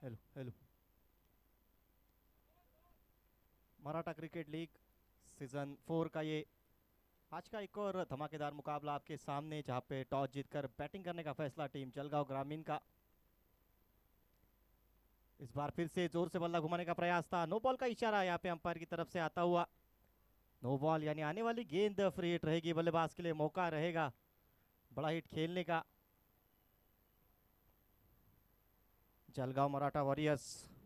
Hello hello. Maratha cricket league season 4 का ये आज का एक और धमाकेदार मुकाबला आपके सामने, जहां पे टॉस जीतकर बैटिंग करने का फैसला टीम जलगांव ग्रामीण का। इस बार फिर से जोर से बल्ला घुमाने का प्रयास था, नो बॉल का इशारा यहाँ पे अंपायर की तरफ से आता हुआ। नो बॉल यानी आने वाली गेंद फ्री हिट रहेगी, बल्लेबाज के लिए मौका रहेगा बड़ा हिट खेलने का। जलगांव मराठा वॉरियर्स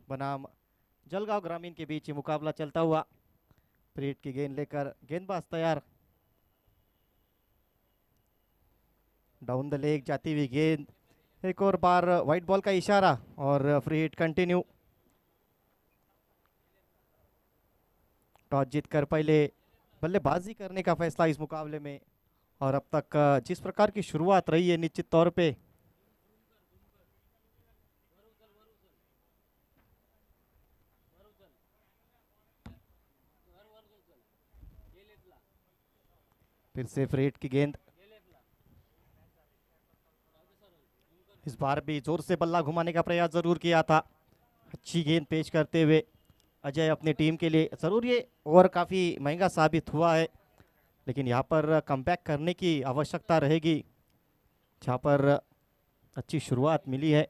बनाम जलगांव ग्रामीण के बीच ये मुकाबला चलता हुआ। फ्री हिट की गेंद लेकर गेंदबाज तैयार, डाउन द लेग जाती हुई गेंद, एक और बार व्हाइट बॉल का इशारा और फ्री हिट कंटिन्यू। टॉस जीतकर पहले बल्लेबाजी करने का फैसला इस मुकाबले में, और अब तक जिस प्रकार की शुरुआत रही है निश्चित तौर पे फिर से फ्री हिट की गेंद। इस बार भी जोर से बल्ला घुमाने का प्रयास जरूर किया था, अच्छी गेंद पेश करते हुए अजय अपनी टीम के लिए। जरूर ये ओवर काफ़ी महंगा साबित हुआ है, लेकिन यहाँ पर कमबैक करने की आवश्यकता रहेगी, जहाँ पर अच्छी शुरुआत मिली है।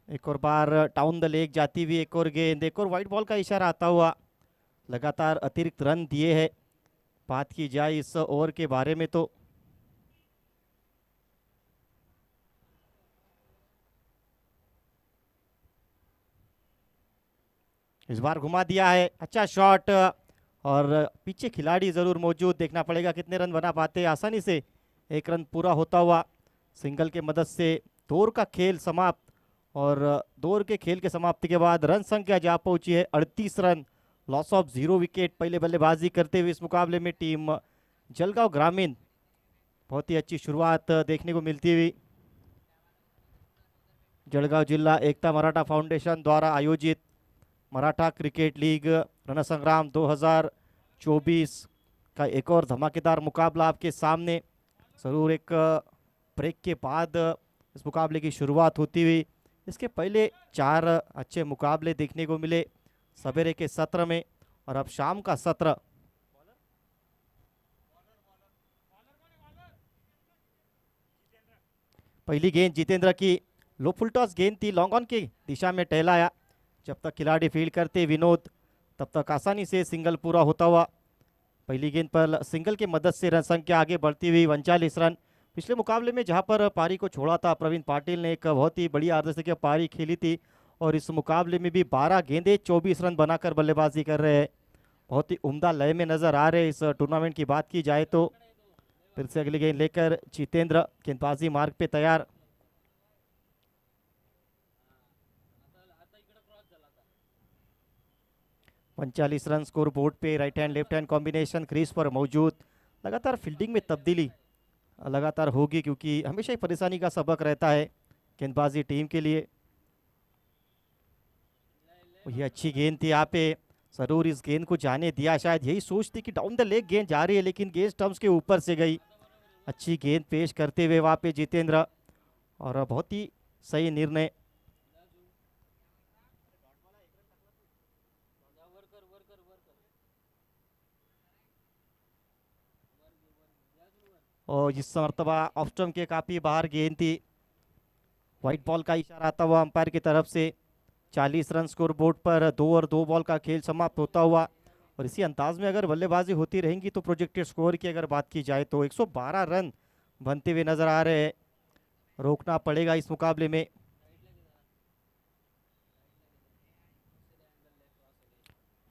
एक और बार टाउन द लेग जाती हुई एक और गेंद, एक और वाइट बॉल का इशारा आता हुआ। लगातार अतिरिक्त रन दिए हैं, बात की जाए इस ओवर के बारे में तो इस बार घुमा दिया है, अच्छा शॉट। और पीछे खिलाड़ी जरूर मौजूद, देखना पड़ेगा कितने रन बना पाते हैं। आसानी से एक रन पूरा होता हुआ सिंगल के मदद से दौर का खेल समाप्त, और दौर के खेल के समाप्ति के बाद रन संख्या जा पहुंची है 38 रन। लॉस ऑफ 0 विकेट पहले बल्लेबाजी करते हुए इस मुकाबले में टीम जलगांव ग्रामीण। बहुत ही अच्छी शुरुआत देखने को मिलती हुई। जळगाव जिला एकता मराठा फाउंडेशन द्वारा आयोजित मराठा क्रिकेट लीग रणसंग्राम 2024 का एक और धमाकेदार मुकाबला आपके सामने। जरूर एक ब्रेक के बाद इस मुकाबले की शुरुआत होती हुई। इसके पहले 4 अच्छे मुकाबले देखने को मिले सवेरे के सत्र में, और अब शाम का सत्र। पहली गेंद जितेंद्र की लो फुल टॉस गेंद थी, लॉन्ग ऑन की दिशा में टहलाया। जब तक खिलाड़ी फील्ड करते विनोद, तब तक आसानी से सिंगल पूरा होता हुआ। पहली गेंद पर सिंगल की मदद से रन संख्या आगे बढ़ती हुई 39 रन। पिछले मुकाबले में जहां पर पारी को छोड़ा था प्रवीण पाटिल ने, एक बहुत ही बड़ी अर्धशतकीय पारी खेली थी, और इस मुकाबले में भी 12 गेंदे 24 रन बनाकर बल्लेबाजी कर रहे हैं। बहुत ही उम्दा लय में नजर आ रहे इस टूर्नामेंट की बात की जाए तो। फिर से अगली गेंद लेकर जितेंद्र, गेंदबाजी मार्ग पे तैयार। 45 रन स्कोर बोर्ड पे, right hand left hand combination crease पर मौजूद। लगातार फील्डिंग में तब्दीली लगातार होगी, क्योंकि हमेशा ही परेशानी का सबक रहता है गेंदबाजी टीम के लिए। ये अच्छी गेंद थी यहाँ पे, जरूर इस गेंद को जाने दिया, शायद यही सोच थी कि डाउन द लेग गेंद जा रही है, लेकिन गेंद स्टंप्स के ऊपर से गई। अच्छी गेंद पेश करते हुए वहाँ पे जितेंद्र, और बहुत ही सही निर्णय। और इस मरतबा ऑफ स्टंप के काफी बाहर गेंद थी, व्हाइट बॉल का इशारा आता हुआ अंपायर की तरफ से। 40 रन स्कोर बोर्ड पर 2 और 2 बॉल का खेल समाप्त होता हुआ। और इसी अंदाज में अगर बल्लेबाजी होती रहेंगी तो प्रोजेक्टेड स्कोर की अगर बात की जाए तो 112 रन बनते हुए नजर आ रहे हैं। रोकना पड़ेगा इस मुकाबले में।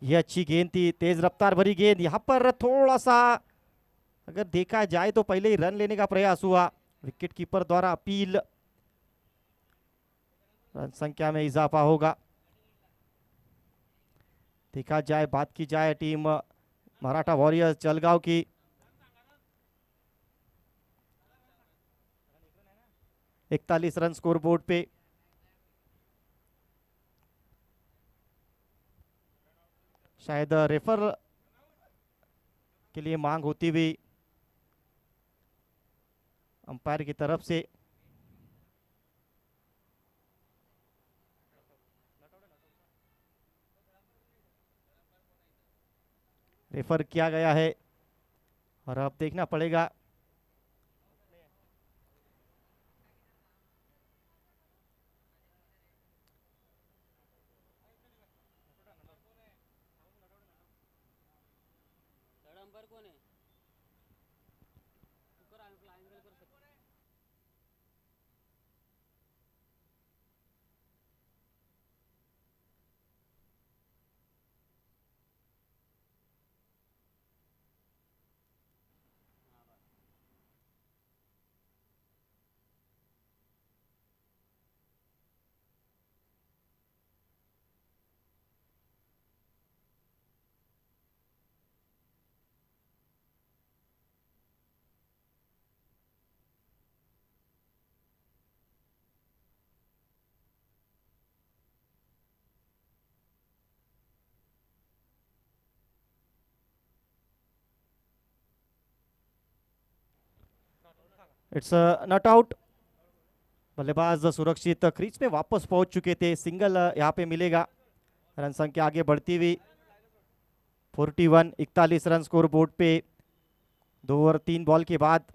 यह अच्छी गेंद थी, तेज रफ्तार भरी गेंद, यहाँ पर थोड़ा सा अगर देखा जाए तो पहले ही रन लेने का प्रयास हुआ, विकेट कीपर द्वारा अपील, रन संख्या में इजाफा होगा। देखा जाए, बात की जाए टीम मराठा वॉरियर्स जलगांव की, 41 रन स्कोर बोर्ड पे। शायद रेफर के लिए मांग होती हुई अंपायर की तरफ से। रेफर किया गया है और अब देखना पड़ेगा। It's not out. बल्लेबाज सुरक्षित क्रीज पे वापस पहुंच चुके थे। सिंगल यहाँ पे मिलेगा। रन संख्या आगे बढ़ती हुई 41, 41 रन स्कोर बोर्ड पे 2 और 3 बॉल के बाद।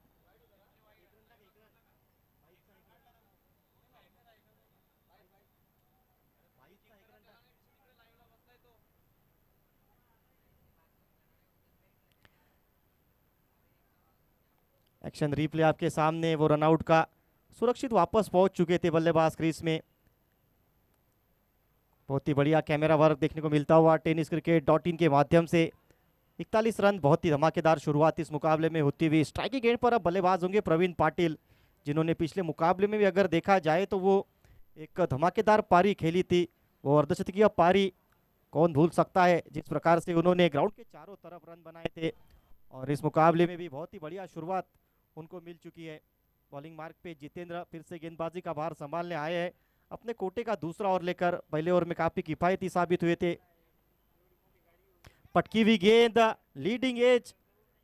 एक्शन रिप्ले आपके सामने, वो रनआउट का सुरक्षित वापस पहुंच चुके थे बल्लेबाज क्रीज में। बहुत ही बढ़िया कैमरा वर्क देखने को मिलता हुआ टेनिस क्रिकेट .in के माध्यम से। 41 रन, बहुत ही धमाकेदार शुरुआत इस मुकाबले में होती हुई। स्ट्राइकिंग एंड पर अब बल्लेबाज होंगे प्रवीण पाटिल, जिन्होंने पिछले मुकाबले में भी अगर देखा जाए तो वो एक धमाकेदार पारी खेली थी। वो अर्धशतकीय पारी कौन भूल सकता है, जिस प्रकार से उन्होंने ग्राउंड के चारों तरफ रन बनाए थे। और इस मुकाबले में भी बहुत ही बढ़िया शुरुआत उनको मिल चुकी है। बॉलिंग मार्क पे जितेंद्र फिर से गेंदबाजी का भार संभालने आए हैं। अपने कोटे का दूसरा ओवर लेकर पहले ओवर में काफी किफायती साबित हुए थे। पटकी हुई गेंद, लीडिंग एज,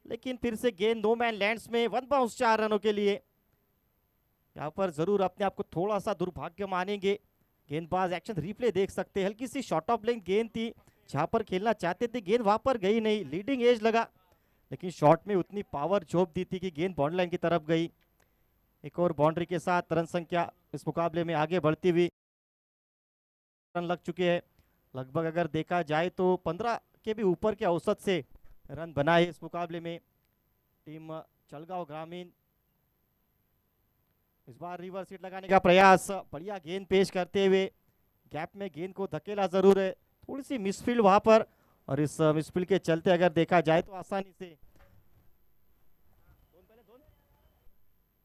लेकिन फिर से गेंद नो मैन लैंड्स में। 1 बाउंस 4 रनों के लिए। यहाँ पर जरूर अपने आप को थोड़ा सा दुर्भाग्य मानेंगे गेंदबाज। एक्शन रिप्ले देख सकते हैं, हल्की सी शॉर्ट ऑफ लेंथ गेंद थी, जहां पर खेलना चाहते थे, गेंद वहां पर गई नहीं। लीडिंग एज लगा, लेकिन शॉट में उतनी पावर झोंक दी थी कि गेंद बाउंड्री लाइन की तरफ गई। एक और बाउंड्री के साथ रन संख्या इस मुकाबले में आगे बढ़ती हुई। रन लग चुके हैं लगभग, अगर देखा जाए तो 15 के भी ऊपर के औसत से रन बनाए इस मुकाबले में टीम जलगांव ग्रामीण। इस बार रिवर्स हिट लगाने का प्रयास, बढ़िया गेंद पेश करते हुए गैप में गेंद को धकेला जरूर है। थोड़ी सी मिसफील्ड वहां पर, और इस मिसफील्ड के चलते अगर देखा जाए तो आसानी से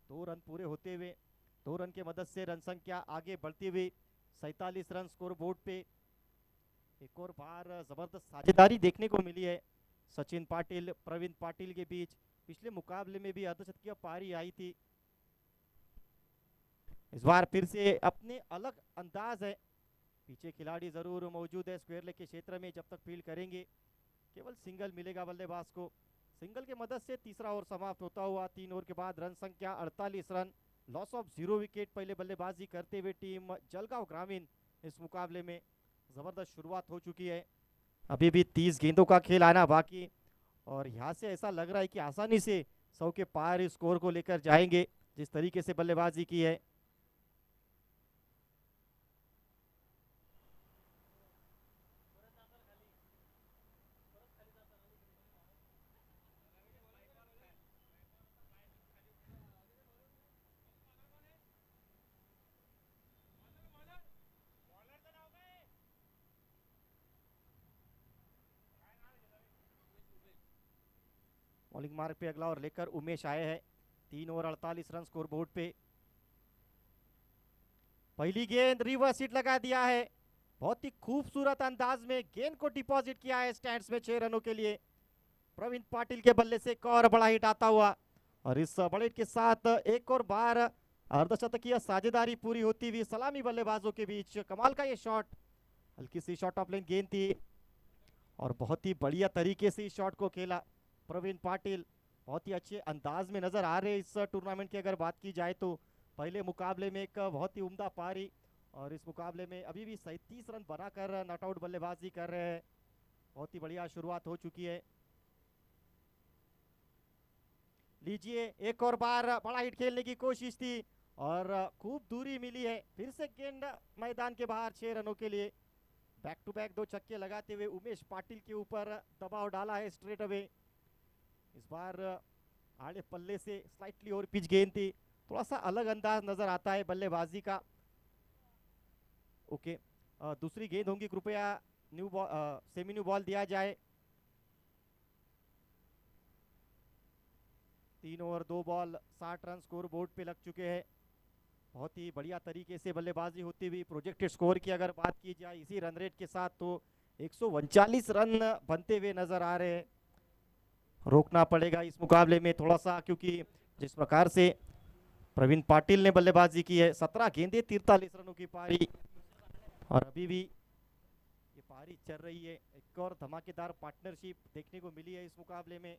2 रन पूरे होते हुए 2 रन के मदद से रन संख्या आगे बढ़ती हुई 47 रन स्कोर बोर्ड पे। एक और बार जबरदस्त साझेदारी देखने को मिली है सचिन पाटिल प्रवीण पाटिल के बीच। पिछले मुकाबले में भी अर्धशतकीय पारी आई थी। इस बार फिर से अपने अलग अंदाज है। पीछे खिलाड़ी जरूर मौजूद है स्क्वायर लेग के क्षेत्र में। जब तक फील्ड करेंगे केवल सिंगल मिलेगा बल्लेबाज को। सिंगल की मदद से तीसरा ओवर समाप्त होता हुआ 3 ओवर के बाद रन संख्या 48 रन, लॉस ऑफ 0 विकेट। पहले बल्लेबाजी करते हुए टीम जलगांव ग्रामीण इस मुकाबले में। जबरदस्त शुरुआत हो चुकी है, अभी भी 30 गेंदों का खेल आना बाकी, और यहाँ से ऐसा लग रहा है कि आसानी से 100 के पार स्कोर को लेकर जाएंगे जिस तरीके से बल्लेबाजी की है। बॉलिंग मार्ग पे अगला और लेकर उमेश आए हैं। 3 ओवर 48 रन स्कोर बोर्ड पे। पहली गेंद रिवर्स हिट लगा दिया है, बहुत ही खूबसूरत अंदाज में गेंद को डिपॉजिट किया है स्टैंड्स में 6 रनों के लिए। प्रवीण पाटिल के बल्ले से एक और बड़ा हिट आता हुआ, और इस बड़े हिट के साथ एक और बार अर्धशतकीय साझेदारी पूरी होती हुई सलामी बल्लेबाजों के बीच। कमाल का ये शॉट, हल्की सी शॉट ऑफ लेंथ गेंद थी, और बहुत ही बढ़िया तरीके से इस शॉट को खेला प्रवीण पाटिल। बहुत ही अच्छे अंदाज में नजर आ रहे इस टूर्नामेंट की अगर बात की जाए तो। पहले मुकाबले में एक बहुत ही उम्दा पारी, और इस मुकाबले में अभी भी 37 रन बनाकर नॉट आउट बल्लेबाजी कर रहे हैं। बहुत ही बढ़िया शुरुआत हो चुकी है। लीजिए, एक और बार बड़ा हिट खेलने की कोशिश थी और खूब दूरी मिली है। फिर से गेंद मैदान के बाहर 6 रनों के लिए। बैक टू बैक 2 छक्के लगाते हुए उमेश पाटिल के ऊपर दबाव डाला है स्ट्रेट अवे। इस बार आड़े पल्ले से स्लाइटली और पिच गेंद थी, थोड़ा सा अलग अंदाज नजर आता है बल्लेबाजी का। ओके, दूसरी गेंद होंगी, कृपया new ball, semi new ball दिया जाए। 3 over 2 ball, 60 run score board पे लग चुके हैं। बहुत ही बढ़िया तरीके से बल्लेबाजी होती हुई। प्रोजेक्टेड स्कोर की अगर बात की जाए इसी रन रेट के साथ तो 139 रन बनते हुए नजर आ रहे हैं। रोकना पड़ेगा इस मुकाबले में थोड़ा सा, क्योंकि जिस प्रकार से प्रवीण पाटिल ने बल्लेबाजी की है, 17 गेंदे 43 रनों की पारी, और अभी भी ये पारी चल रही है। एक और धमाकेदार पार्टनरशिप देखने को मिली है इस मुकाबले में।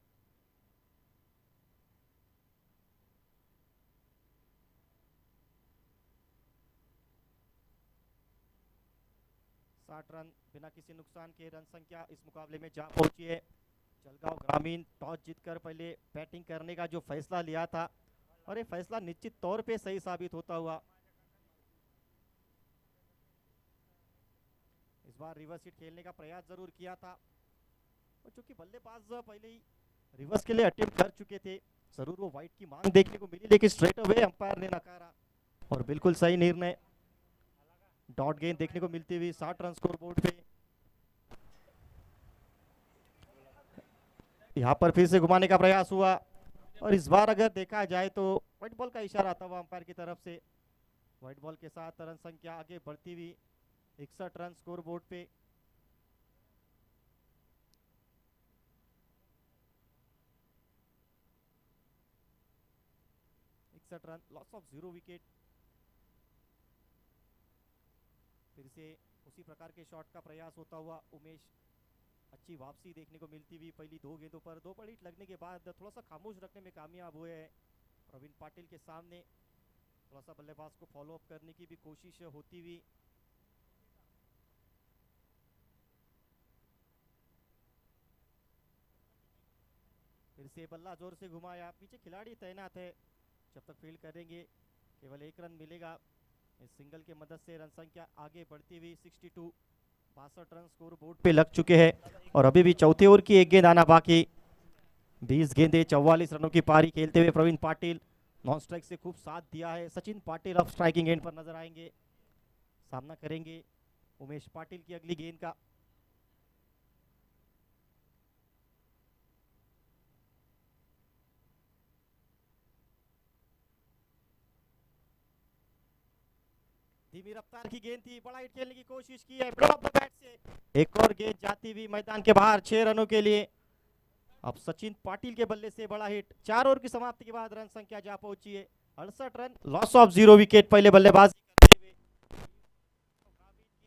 रन बिना किसी नुकसान के रन संख्या इस मुकाबले में जा पहुंची है। जलगांव ग्रामीण टॉस जीतकर पहले बैटिंग करने का जो फैसला लिया था, और ये फैसला निश्चित तौर पे सही साबित होता हुआ। इस बार रिवर्स हिट खेलने का प्रयास जरूर किया था, और चूंकि बल्लेबाज पहले ही रिवर्स के लिए अटेम्प्ट कर चुके थे, जरूर वो वाइड की मांग देखने को मिली, लेकिन स्ट्रेट अवे अंपायर ने नकारा, और बिल्कुल सही निर्णय। डॉट गेंद देखने को मिलती हुई 60 रन स्कोर बोर्ड पे। यहाँ पर फिर से घुमाने का प्रयास हुआ, और इस बार अगर देखा जाए तो व्हाइट बॉल का इशारा आता हुआ अंपायर की तरफ से। व्हाइट बॉल के साथ रन संख्या आगे बढ़ती हुई 61 रन स्कोर बोर्ड पे। Run, loss of 0 wicket. फिर से उसी प्रकार के शॉट का प्रयास होता हुआ उमेश, अच्छी वापसी देखने को मिलती हुई। पहली 2 गेंदों पर 2 बड़ी हिट लगने के बाद थोड़ा सा खामोश रखने में कामयाब हुए हैं प्रवीण पाटिल के सामने। थोड़ा सा बल्लेबाज को फॉलो अप करने की भी कोशिश होती हुई। फिर से बल्ला जोर से घुमाया, पीछे खिलाड़ी तैनात है, जब तक फील्ड करेंगे केवल 1 रन मिलेगा। इस सिंगल के मदद से रन संख्या आगे बढ़ती हुई 62, 62 रन स्कोर बोर्ड पे लग चुके हैं, और अभी भी चौथे ओवर की 1 गेंद आना बाकी। 20 गेंदे 44 रनों की पारी खेलते हुए प्रवीण पाटिल नॉन स्ट्राइक से खूब साथ दिया है। सचिन पाटिल अब स्ट्राइकिंग एंड पर नजर आएंगे, सामना करेंगे उमेश पाटिल की अगली गेंद का। धीमी रफ्तार की गेंद थी, बड़ा हिट खेलने की कोशिश की है, ड्रॉप द बैट से एक और गेंद जाती हुई मैदान के बाहर 6 रनों के लिए। अब सचिन पाटिल के बल्ले से बड़ा हिट। 4 ओवर की समाप्ति के बाद रन संख्या जा पहुंची है 68 रन, लॉस ऑफ 0 विकेट। पहले बल्लेबाजी करते हुए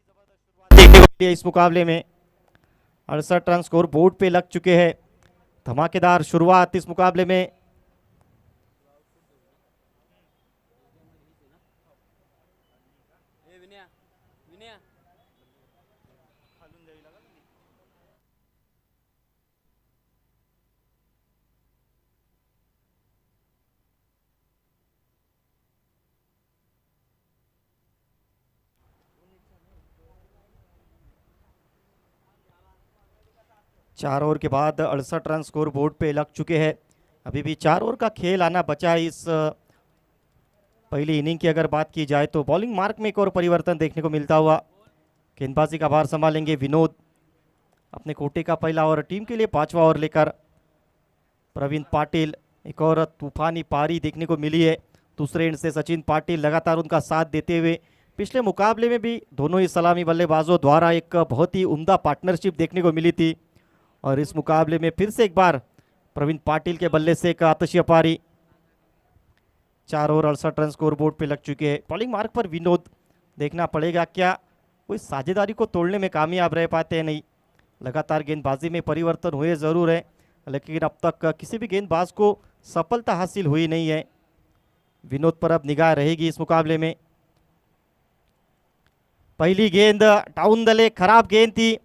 जबरदस्त शुरुआत देखने को मिली इस मुकाबले में। 68 रन स्कोर बोर्ड पे लग चुके हैं। धमाकेदार शुरुआत इस मुकाबले में। चार ओवर के बाद 68 रन स्कोर बोर्ड पे लग चुके हैं। अभी भी 4 ओवर का खेल आना बचा है। इस पहली इनिंग की अगर बात की जाए तो बॉलिंग मार्क में एक और परिवर्तन देखने को मिलता हुआ। गेंदबाजी का भार संभालेंगे विनोद, अपने कोटे का पहला ओवर टीम के लिए 5वां ओवर लेकर प्रवीण पाटिल। एक और तूफानी पारी देखने को मिली है दूसरे एंड से। सचिन पाटिल लगातार उनका साथ देते हुए, पिछले मुकाबले में भी दोनों ही सलामी बल्लेबाजों द्वारा एक बहुत ही उम्दा पार्टनरशिप देखने को मिली थी, और इस मुकाबले में फिर से एक बार प्रवीण पाटिल के बल्ले से एक आतशीय पारी। 4 ओवर 68 रन स्कोर बोर्ड पे लग चुके हैं। बॉलिंग मार्क पर विनोद, देखना पड़ेगा क्या कोई साझेदारी को तोड़ने में कामयाब रह पाते हैं नहीं। लगातार गेंदबाजी में परिवर्तन हुए ज़रूर है, लेकिन अब तक किसी भी गेंदबाज को सफलता हासिल हुई नहीं है। विनोद पर अब निगाह रहेगी इस मुकाबले में। पहली गेंद डाउन द लेग, खराब गेंद थी,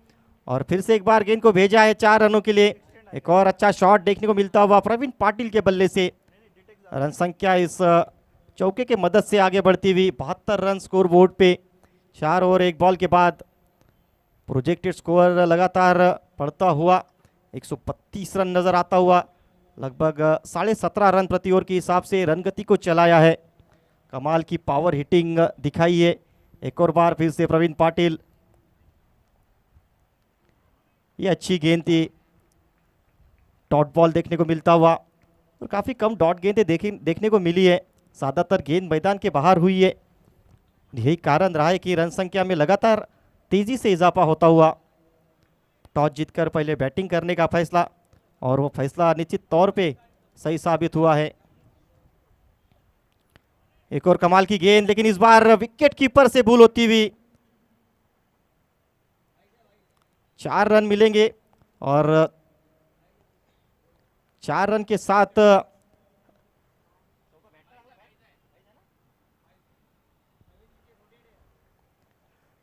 और फिर से एक बार गेंद को भेजा है 4 रनों के लिए। एक और अच्छा शॉट देखने को मिलता हुआ प्रवीण पाटिल के बल्ले से। रन संख्या इस चौके के मदद से आगे बढ़ती हुई 72 रन स्कोर बोर्ड पे। 4 ओवर 1 बॉल के बाद प्रोजेक्टेड स्कोर लगातार बढ़ता हुआ 132 रन नजर आता हुआ। लगभग 17.5 रन प्रति ओवर के हिसाब से रन गति को चलाया है। कमाल की पावर हिटिंग दिखाई है। एक और बार फिर से प्रवीण पाटिल, ये अच्छी गेंद थी, डॉट बॉल देखने को मिलता हुआ और काफ़ी कम डॉट गेंदें देखने को मिली है। ज़्यादातर गेंद मैदान के बाहर हुई है। यही कारण रहा है कि रन संख्या में लगातार तेजी से इजाफा होता हुआ। टॉस जीतकर पहले बैटिंग करने का फैसला, और वो फैसला निश्चित तौर पे सही साबित हुआ है। एक और कमाल की गेंद, लेकिन इस बार विकेट कीपर से भूल होती हुई। 4 रन मिलेंगे और 4 रन के साथ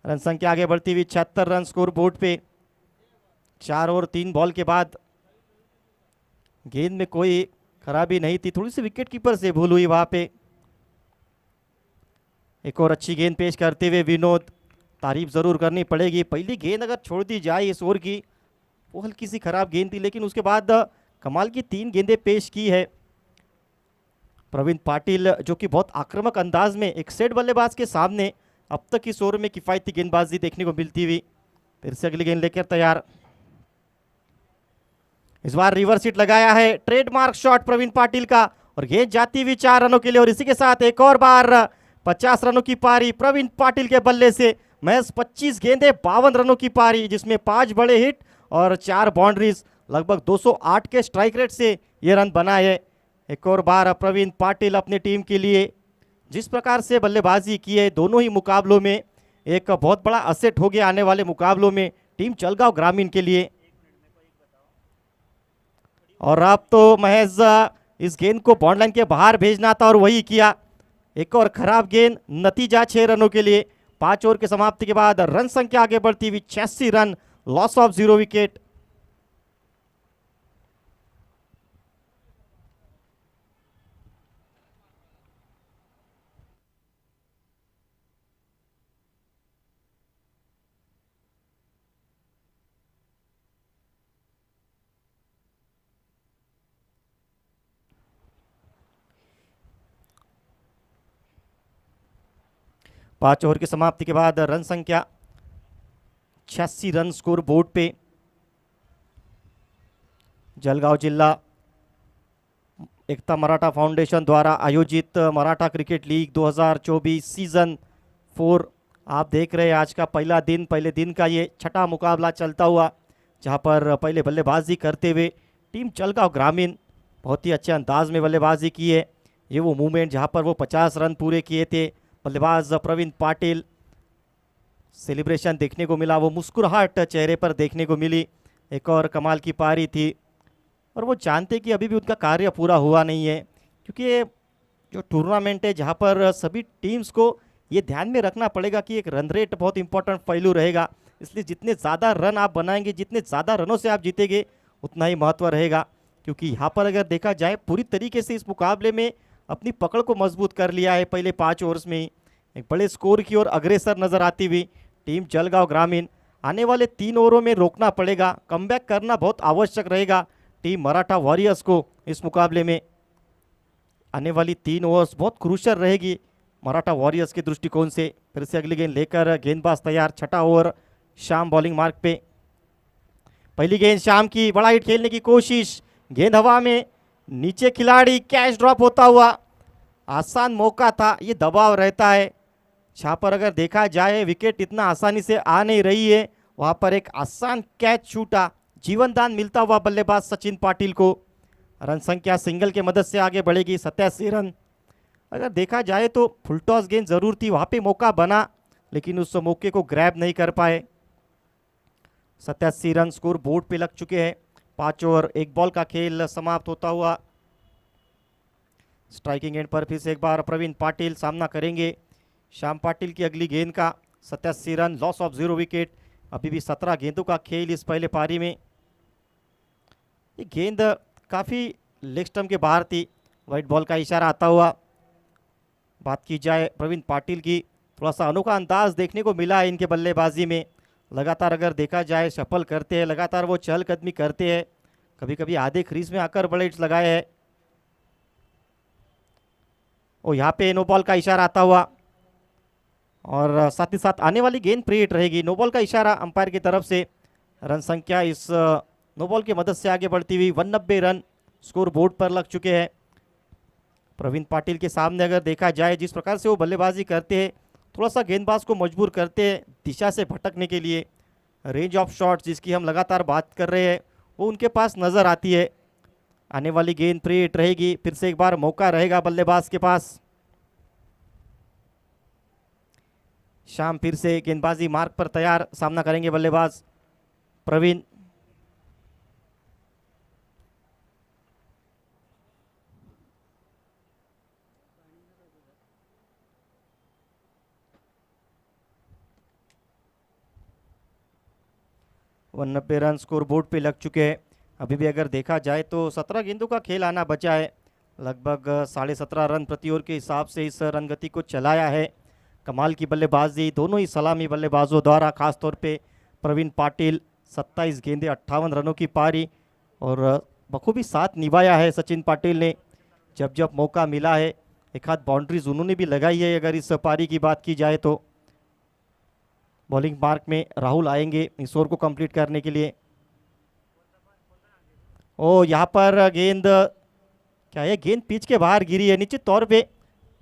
रन संख्या आगे बढ़ती हुई 76 रन स्कोर बोर्ड पे। 4 ओवर 3 बॉल के बाद गेंद में कोई खराबी नहीं थी, थोड़ी सी विकेट कीपर से भूल हुई वहां पे। एक और अच्छी गेंद पेश करते हुए विनोद, तारीफ जरूर करनी पड़ेगी। पहली गेंद अगर छोड़ दी जाए इस ओवर की, वो हल्की सी खराब गेंद थी, लेकिन उसके बाद कमाल की 3 गेंदें पेश की है प्रवीण पाटिल, जो कि बहुत आक्रामक अंदाज में एक सेट बल्लेबाज के सामने अब तक इस ओवर में किफायती गेंदबाजी देखने को मिलती हुई। फिर से अगली गेंद लेकर तैयार। इस बार रिवर्स हिट लगाया है, ट्रेडमार्क शॉट प्रवीण पाटिल का, और गेंद जाती हुई 4 रनों के लिए। और इसी के साथ एक और बार 50 रनों की पारी प्रवीण पाटिल के बल्ले से। महज 25 गेंदें 52 रनों की पारी, जिसमें 5 बड़े हिट और 4 बाउंड्रीज। लगभग 208 के स्ट्राइक रेट से ये रन बनाए। एक और बार प्रवीण पाटिल अपनी टीम के लिए जिस प्रकार से बल्लेबाजी की है दोनों ही मुकाबलों में, एक बहुत बड़ा असेट हो गया आने वाले मुकाबलों में टीम जलगांव ग्रामीण के लिए। और अब तो महज इस गेंद को बॉन्ड लाइन के बाहर भेजना था और वही किया। एक और खराब गेंद, नतीजा 6 रनों के लिए। 5 ओवर की समाप्ति के बाद रन संख्या आगे बढ़ती हुई 86 रन, लॉस ऑफ 0 विकेट। पांच ओवर की समाप्ति के बाद रन संख्या 86 रन स्कोर बोर्ड पे। जलगांव जिला एकता मराठा फाउंडेशन द्वारा आयोजित मराठा क्रिकेट लीग 2024 सीजन 4 आप देख रहे हैं। आज का पहले दिन का ये छठा मुकाबला चलता हुआ, जहां पर पहले बल्लेबाजी करते हुए टीम जलगांव ग्रामीण बहुत ही अच्छे अंदाज में बल्लेबाजी की है। ये वो मूवमेंट जहां पर वो 50 रन पूरे किए थे। बल्लेबाज प्रवीण पाटिल, सेलिब्रेशन देखने को मिला, वो मुस्कुराहट चेहरे पर देखने को मिली। एक और कमाल की पारी थी, और वो जानते कि अभी भी उनका कार्य पूरा हुआ नहीं है, क्योंकि ये जो टूर्नामेंट है जहां पर सभी टीम्स को ये ध्यान में रखना पड़ेगा कि एक रन रेट बहुत इंपॉर्टेंट पहलू रहेगा। इसलिए जितने ज़्यादा रन आप बनाएंगे, जितने ज़्यादा रनों से आप जीतेंगे, उतना ही महत्व रहेगा। क्योंकि यहाँ पर अगर देखा जाए पूरी तरीके से इस मुकाबले में अपनी पकड़ को मजबूत कर लिया है पहले 5 ओवर्स में ही। एक बड़े स्कोर की ओर अग्रेसर नजर आती हुई टीम जलगांव ग्रामीण। आने वाले 3 ओवरों में रोकना पड़ेगा, कमबैक करना बहुत आवश्यक रहेगा टीम मराठा वॉरियर्स को। इस मुकाबले में आने वाली 3 ओवर्स बहुत क्रूशल रहेगी मराठा वॉरियर्स के दृष्टिकोण से। फिर से अगली गेंद लेकर गेंदबाज तैयार। छठा ओवर शाम बॉलिंग मार्क पे। पहली गेंद शाम की, बड़ा हिट खेलने की कोशिश, गेंद हवा में, नीचे खिलाड़ी, कैच ड्रॉप होता हुआ। आसान मौका था, ये दबाव रहता है जहाँ पर अगर देखा जाए विकेट इतना आसानी से आ नहीं रही है, वहाँ पर एक आसान कैच छूटा, जीवनदान मिलता हुआ बल्लेबाज सचिन पाटिल को। रन संख्या सिंगल के मदद से आगे बढ़ेगी 87 रन। अगर देखा जाए तो फुल टॉस गेंद जरूर थी, वहाँ पे मौका बना, लेकिन उस मौके को ग्रैब नहीं कर पाए। 87 रन स्कोर बोर्ड पे लग चुके हैं। 5 ओवर 1 बॉल का खेल समाप्त होता हुआ। स्ट्राइकिंग एंड पर फिर से एक बार प्रवीण पाटिल सामना करेंगे श्याम पाटिल की अगली गेंद का। 87 रन, लॉस ऑफ 0 विकेट। अभी भी 17 गेंदों का खेल इस पहले पारी में। ये गेंद काफ़ी लेग स्टंप के बाहर थी, वाइट बॉल का इशारा आता हुआ। बात की जाए प्रवीण पाटिल की, थोड़ा सा अनोखा अंदाज देखने को मिला है इनके बल्लेबाजी में। लगातार अगर देखा जाए शफल करते हैं, लगातार वो चहलकदमी करते हैं, कभी कभी आधे क्रीज में आकर बड़े हिट्स लगाए हैं। और यहाँ पे नो बॉल का इशारा आता हुआ और साथ ही साथ आने वाली गेंद प्री हिट रहेगी। नो बॉल का इशारा अंपायर की तरफ से। रन संख्या इस नो बॉल की मदद से आगे बढ़ती हुई 190 रन स्कोर बोर्ड पर लग चुके हैं। प्रवीण पाटिल के सामने अगर देखा जाए जिस प्रकार से वो बल्लेबाजी करते हैं, थोड़ा सा गेंदबाज को मजबूर करते हैं दिशा से भटकने के लिए। रेंज ऑफ शॉट्स जिसकी हम लगातार बात कर रहे हैं वो उनके पास नज़र आती है। आने वाली गेंद प्री हिट रहेगी, फिर से एक बार मौका रहेगा बल्लेबाज के पास। शाम फिर से गेंदबाजी मार्ग पर तैयार, सामना करेंगे बल्लेबाज Praveen. One 90 run score board पे लग चुके हैं। अभी भी अगर देखा जाए तो 17 गेंदों का खेल आना बचा है। लगभग 17.5 रन प्रति ओवर के हिसाब से इस रन गति को चलाया है। कमाल की बल्लेबाजी दोनों ही सलामी बल्लेबाजों द्वारा, खासतौर पे प्रवीण पाटिल। 27 गेंदे 58 रनों की पारी और बखूबी साथ निभाया है सचिन पाटिल ने। जब जब मौका मिला है एक हाथ बाउंड्रीज उन्होंने भी लगाई है। अगर इस पारी की बात की जाए तो बॉलिंग मार्क में राहुल आएंगे इस ओवर को कंप्लीट करने के लिए। ओ यहाँ पर गेंद, क्या है, गेंद पिच के बाहर गिरी है निश्चित तौर पे।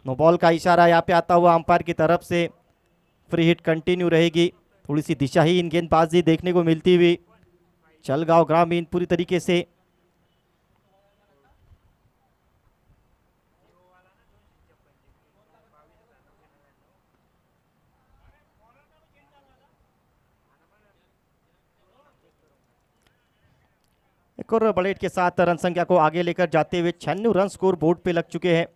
नो बॉल का इशारा यहाँ पे आता हुआ अंपायर की तरफ से। फ्री हिट कंटिन्यू रहेगी। थोड़ी सी दिशाहीन गेंदबाजी देखने को मिलती हुई। चलगांव ग्रामीण पूरी तरीके से एक और बड़े हिट के साथ रन संख्या को आगे लेकर जाते हुए 96 रन स्कोर बोर्ड पे लग चुके हैं।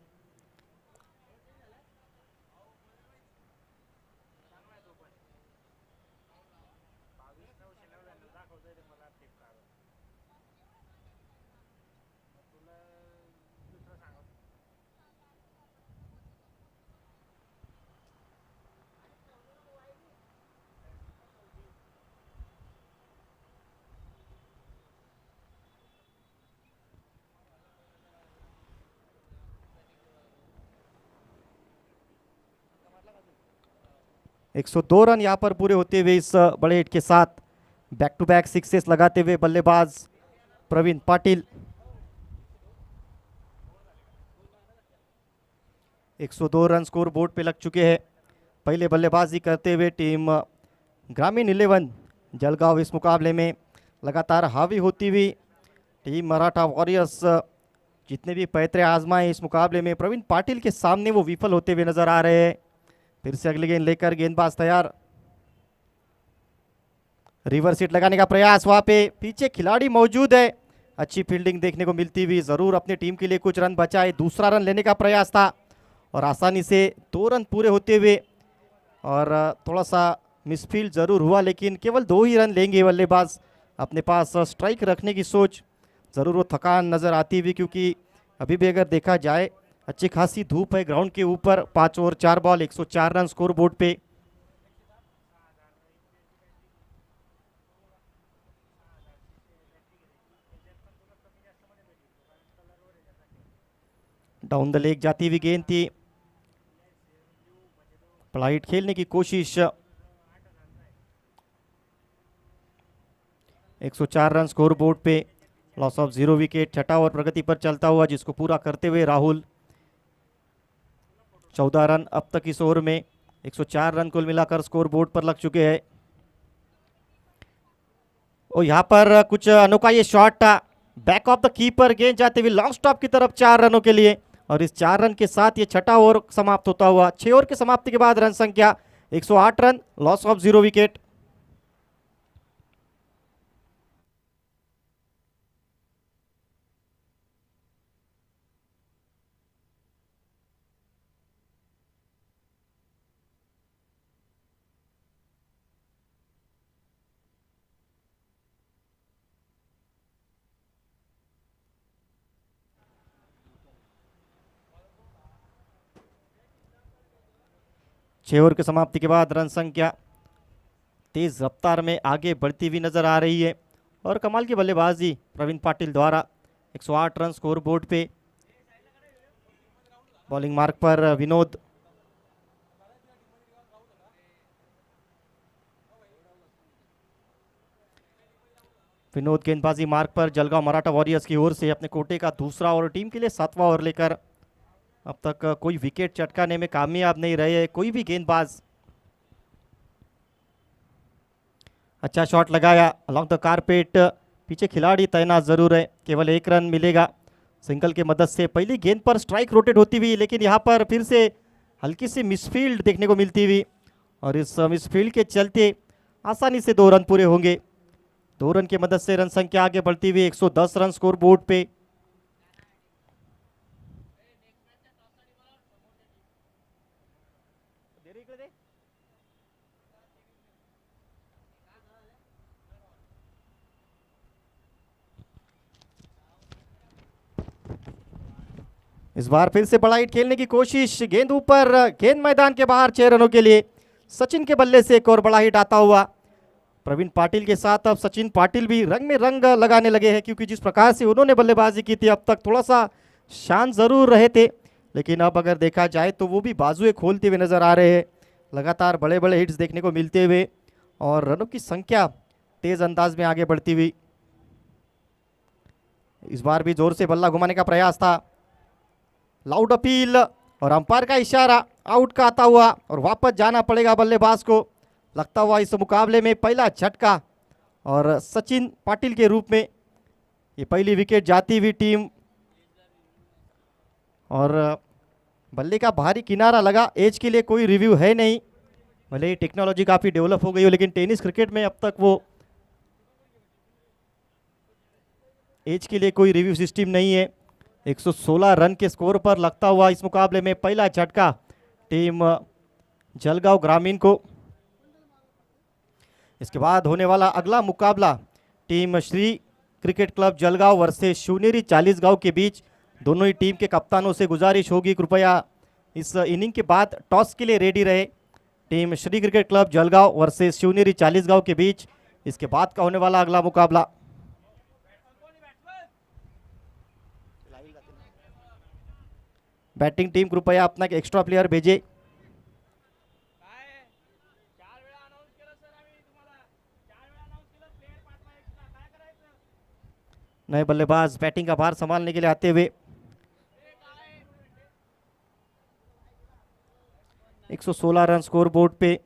एक सौ 2 रन यहाँ पर पूरे होते हुए इस बड़े हिट के साथ बैक टू बैक सिक्सेस लगाते हुए बल्लेबाज Praveen Patil. 102 run score board पे लग चुके हैं। पहले बल्लेबाजी करते हुए टीम ग्रामीण 11 जलगांव इस मुकाबले में लगातार हावी होती हुई। टीम मराठा वॉरियर्स जितने भी पैतरे आजमाए इस मुकाबले में प्रवीण पाटिल के सामने वो विफल होते हुए नजर आ रहे हैं। फिर से अगली गेंद लेकर गेंदबाज तैयार। रिवर्स हिट लगाने का प्रयास, वहां पे पीछे खिलाड़ी मौजूद है। अच्छी फील्डिंग देखने को मिलती हुई, जरूर अपनी टीम के लिए कुछ रन बचाए। दूसरा रन लेने का प्रयास था और आसानी से 2 रन पूरे होते हुए और थोड़ा सा मिसफील्ड जरूर हुआ, लेकिन केवल 2 ही रन लेंगे बल्लेबाज। अपने पास स्ट्राइक रखने की सोच, जरूर वो थकान नजर आती हुई, क्योंकि अभी भी अगर देखा जाए अच्छी खासी धूप है ग्राउंड के ऊपर। 5 over 4 ball 104 run score board पे। डाउन द लेग जाती हुई गेंद थी, फ्लाइट खेलने की कोशिश। 104 रन स्कोर बोर्ड पे, लॉस ऑफ 0 विकेट। छठा ओवर प्रगति पर चलता हुआ जिसको पूरा करते हुए राहुल। 14 रन अब तक इस ओवर में। 104 रन कुल मिलाकर स्कोर बोर्ड पर लग चुके हैं। और यहाँ पर कुछ अनोखा ये शॉट था, बैक ऑफ द कीपर, गेंद जाते हुए लॉन्ग स्टॉप की तरफ 4 रनों के लिए। और इस 4 रन के साथ ये छठा ओवर समाप्त होता हुआ। 6 ओवर की समाप्ति के बाद रन संख्या 108 run, loss of 0 wicket. 6 over की समाप्ति के बाद रन संख्या तेज रफ्तार में आगे बढ़ती हुई नजर आ रही है और कमाल की बल्लेबाजी प्रवीण पाटिल द्वारा 108 रन स्कोर बोर्ड पे। बॉलिंग मार्क पर विनोद, विनोद गेंदबाजी मार्ग पर जलगांव मराठा वॉरियर्स की ओर से अपने कोटे का दूसरा और टीम के लिए 7वां ओवर लेकर अब तक कोई विकेट चटकाने में कामयाब नहीं रहे कोई भी गेंदबाज। अच्छा शॉट लगाया अलोंग द कारपेट, पीछे खिलाड़ी तैनात जरूर है, केवल 1 रन मिलेगा सिंगल के मदद से। पहली गेंद पर स्ट्राइक रोटेट होती हुई, लेकिन यहाँ पर फिर से हल्की सी मिसफील्ड देखने को मिलती हुई और इस मिसफील्ड के चलते आसानी से 2 रन पूरे होंगे। 2 रन की मदद से रन संख्या आगे बढ़ती हुई 110 रन स्कोर बोर्ड पे। इस बार फिर से बड़ा हिट खेलने की कोशिश, गेंद ऊपर, गेंद मैदान के बाहर 6 रनों के लिए सचिन के बल्ले से एक और बड़ा हिट आता हुआ। प्रवीण पाटिल के साथ अब सचिन पाटिल भी रंग में रंग लगाने लगे हैं, क्योंकि जिस प्रकार से उन्होंने बल्लेबाजी की थी अब तक थोड़ा सा शांत जरूर रहे थे, लेकिन अब अगर देखा जाए तो वो भी बाजुएं खोलते हुए नजर आ रहे हैं। लगातार बड़े बड़े हिट्स देखने को मिलते हुए और रनों की संख्या तेज अंदाज में आगे बढ़ती हुई। इस बार भी जोर से बल्ला घुमाने का प्रयास था, लाउड अपील और अंपायर का इशारा आउट का आता हुआ और वापस जाना पड़ेगा बल्लेबाज को। लगता हुआ इस मुकाबले में पहला झटका और सचिन पाटिल के रूप में ये पहली विकेट जाती हुई टीम। और बल्ले का भारी किनारा लगा, एज के लिए कोई रिव्यू है नहीं, भले ही टेक्नोलॉजी काफ़ी डेवलप हो गई हो, लेकिन टेनिस क्रिकेट में अब तक वो एज के लिए कोई रिव्यू सिस्टम नहीं है। 116 रन के स्कोर पर लगता हुआ इस मुकाबले में पहला झटका टीम जलगांव ग्रामीण को। इसके बाद होने वाला अगला मुकाबला team Shri cricket club Jalgaon versus Shivneri Chalisgaon के बीच। दोनों ही टीम के कप्तानों से गुजारिश होगी कृपया इस इनिंग के बाद टॉस के लिए रेडी रहे। Team Shri cricket club Jalgaon versus Shivneri Chalisgaon के बीच इसके बाद का होने वाला अगला मुकाबला। बैटिंग टीम कृपया अपना एक्स्ट्रा प्लेयर भेजे। नए बल्लेबाज बैटिंग का भार संभालने के लिए आते हुए 116 रन स्कोर बोर्ड पे,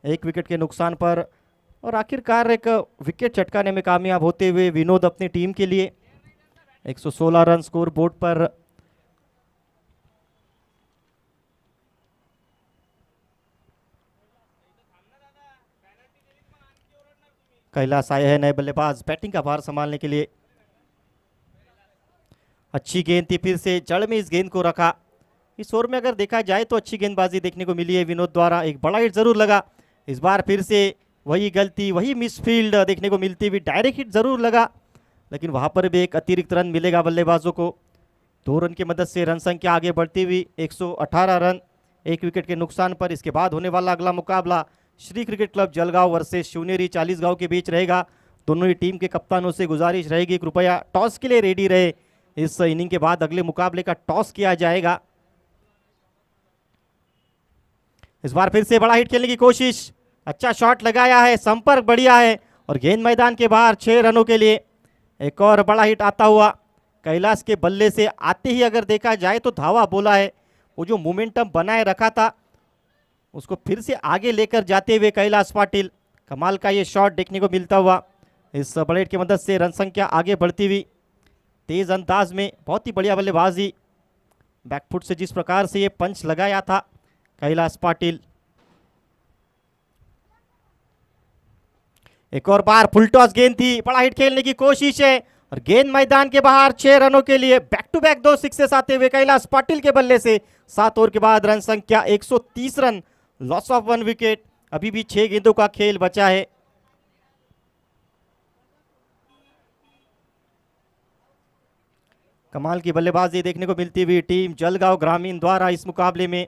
1 विकेट के नुकसान पर और आखिरकार एक विकेट चटकाने में कामयाब होते हुए विनोद अपनी टीम के लिए 116 रन स्कोर बोर्ड पर। कैलाश आए हैं नए बल्लेबाज बैटिंग का भार संभालने के लिए। अच्छी गेंद थी, फिर से जड़ में इस गेंद को रखा। इस ओवर में अगर देखा जाए तो अच्छी गेंदबाजी देखने को मिली है विनोद द्वारा, एक बड़ा हिट जरूर लगा। इस बार फिर से वही गलती, वही मिसफील्ड देखने को मिलती हुई, डायरेक्ट हिट जरूर लगा लेकिन वहां पर भी एक अतिरिक्त रन मिलेगा बल्लेबाजों को। 2 रन की मदद से रन संख्या आगे बढ़ती हुई 118 रन, 1 विकेट के नुकसान पर। इसके बाद होने वाला अगला मुकाबला Shri cricket club Jalgaon versus Shivneri Chalisgaon के बीच रहेगा। दोनों ही टीम के कप्तानों से गुजारिश रहेगी कृपया टॉस के लिए रेडी रहे। इस इनिंग के बाद अगले मुकाबले का टॉस किया जाएगा। इस बार फिर से बड़ा हिट खेलने की कोशिश, अच्छा शॉट लगाया है, संपर्क बढ़िया है और गेंद मैदान के बाहर 6 रनों के लिए एक और बड़ा हिट आता हुआ। कैलाश के बल्ले से आते ही अगर देखा जाए तो धावा बोला है, वो जो मोमेंटम बनाए रखा था उसको फिर से आगे लेकर जाते हुए कैलाश पाटिल, कमाल का ये शॉट देखने को मिलता हुआ। इस बड़े हिट की मदद से रन संख्या आगे बढ़ती हुई, तेज अंदाज में बहुत ही बढ़िया बल्लेबाजी, बैकफुट से जिस प्रकार से ये पंच लगाया था कैलाश पाटिल। एक और बार फुल टॉस गेंद थी, बड़ा हिट खेलने की कोशिश है और गेंद मैदान के बाहर 6 रनों के लिए। बैक टू बैक 2 सिक्सेस आते हुए कैलाश पाटिल के बल्ले से 7 ओवर के बाद रन संख्या 130 रन, लॉस ऑफ 1 विकेट। अभी भी 6 गेंदों का खेल बचा है। कमाल की बल्लेबाजी देखने को मिलती हुई टीम जलगांव ग्रामीण द्वारा इस मुकाबले में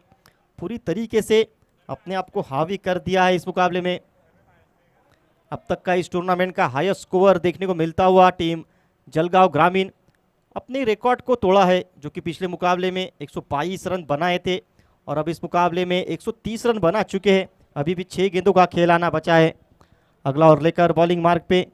पूरी तरीके से अपने आप को हावी कर दिया है इस मुकाबले में। अब तक का इस टूर्नामेंट का हाईएस्ट स्कोर देखने को मिलता हुआ टीम जलगांव ग्रामीण अपने रिकॉर्ड को तोड़ा है, जो कि पिछले मुकाबले में 122 रन बनाए थे और अब इस मुकाबले में 130 रन बना चुके हैं। अभी भी 6 गेंदों का खेल आना बचा है। अगला ओवर लेकर बॉलिंग मार्ग पे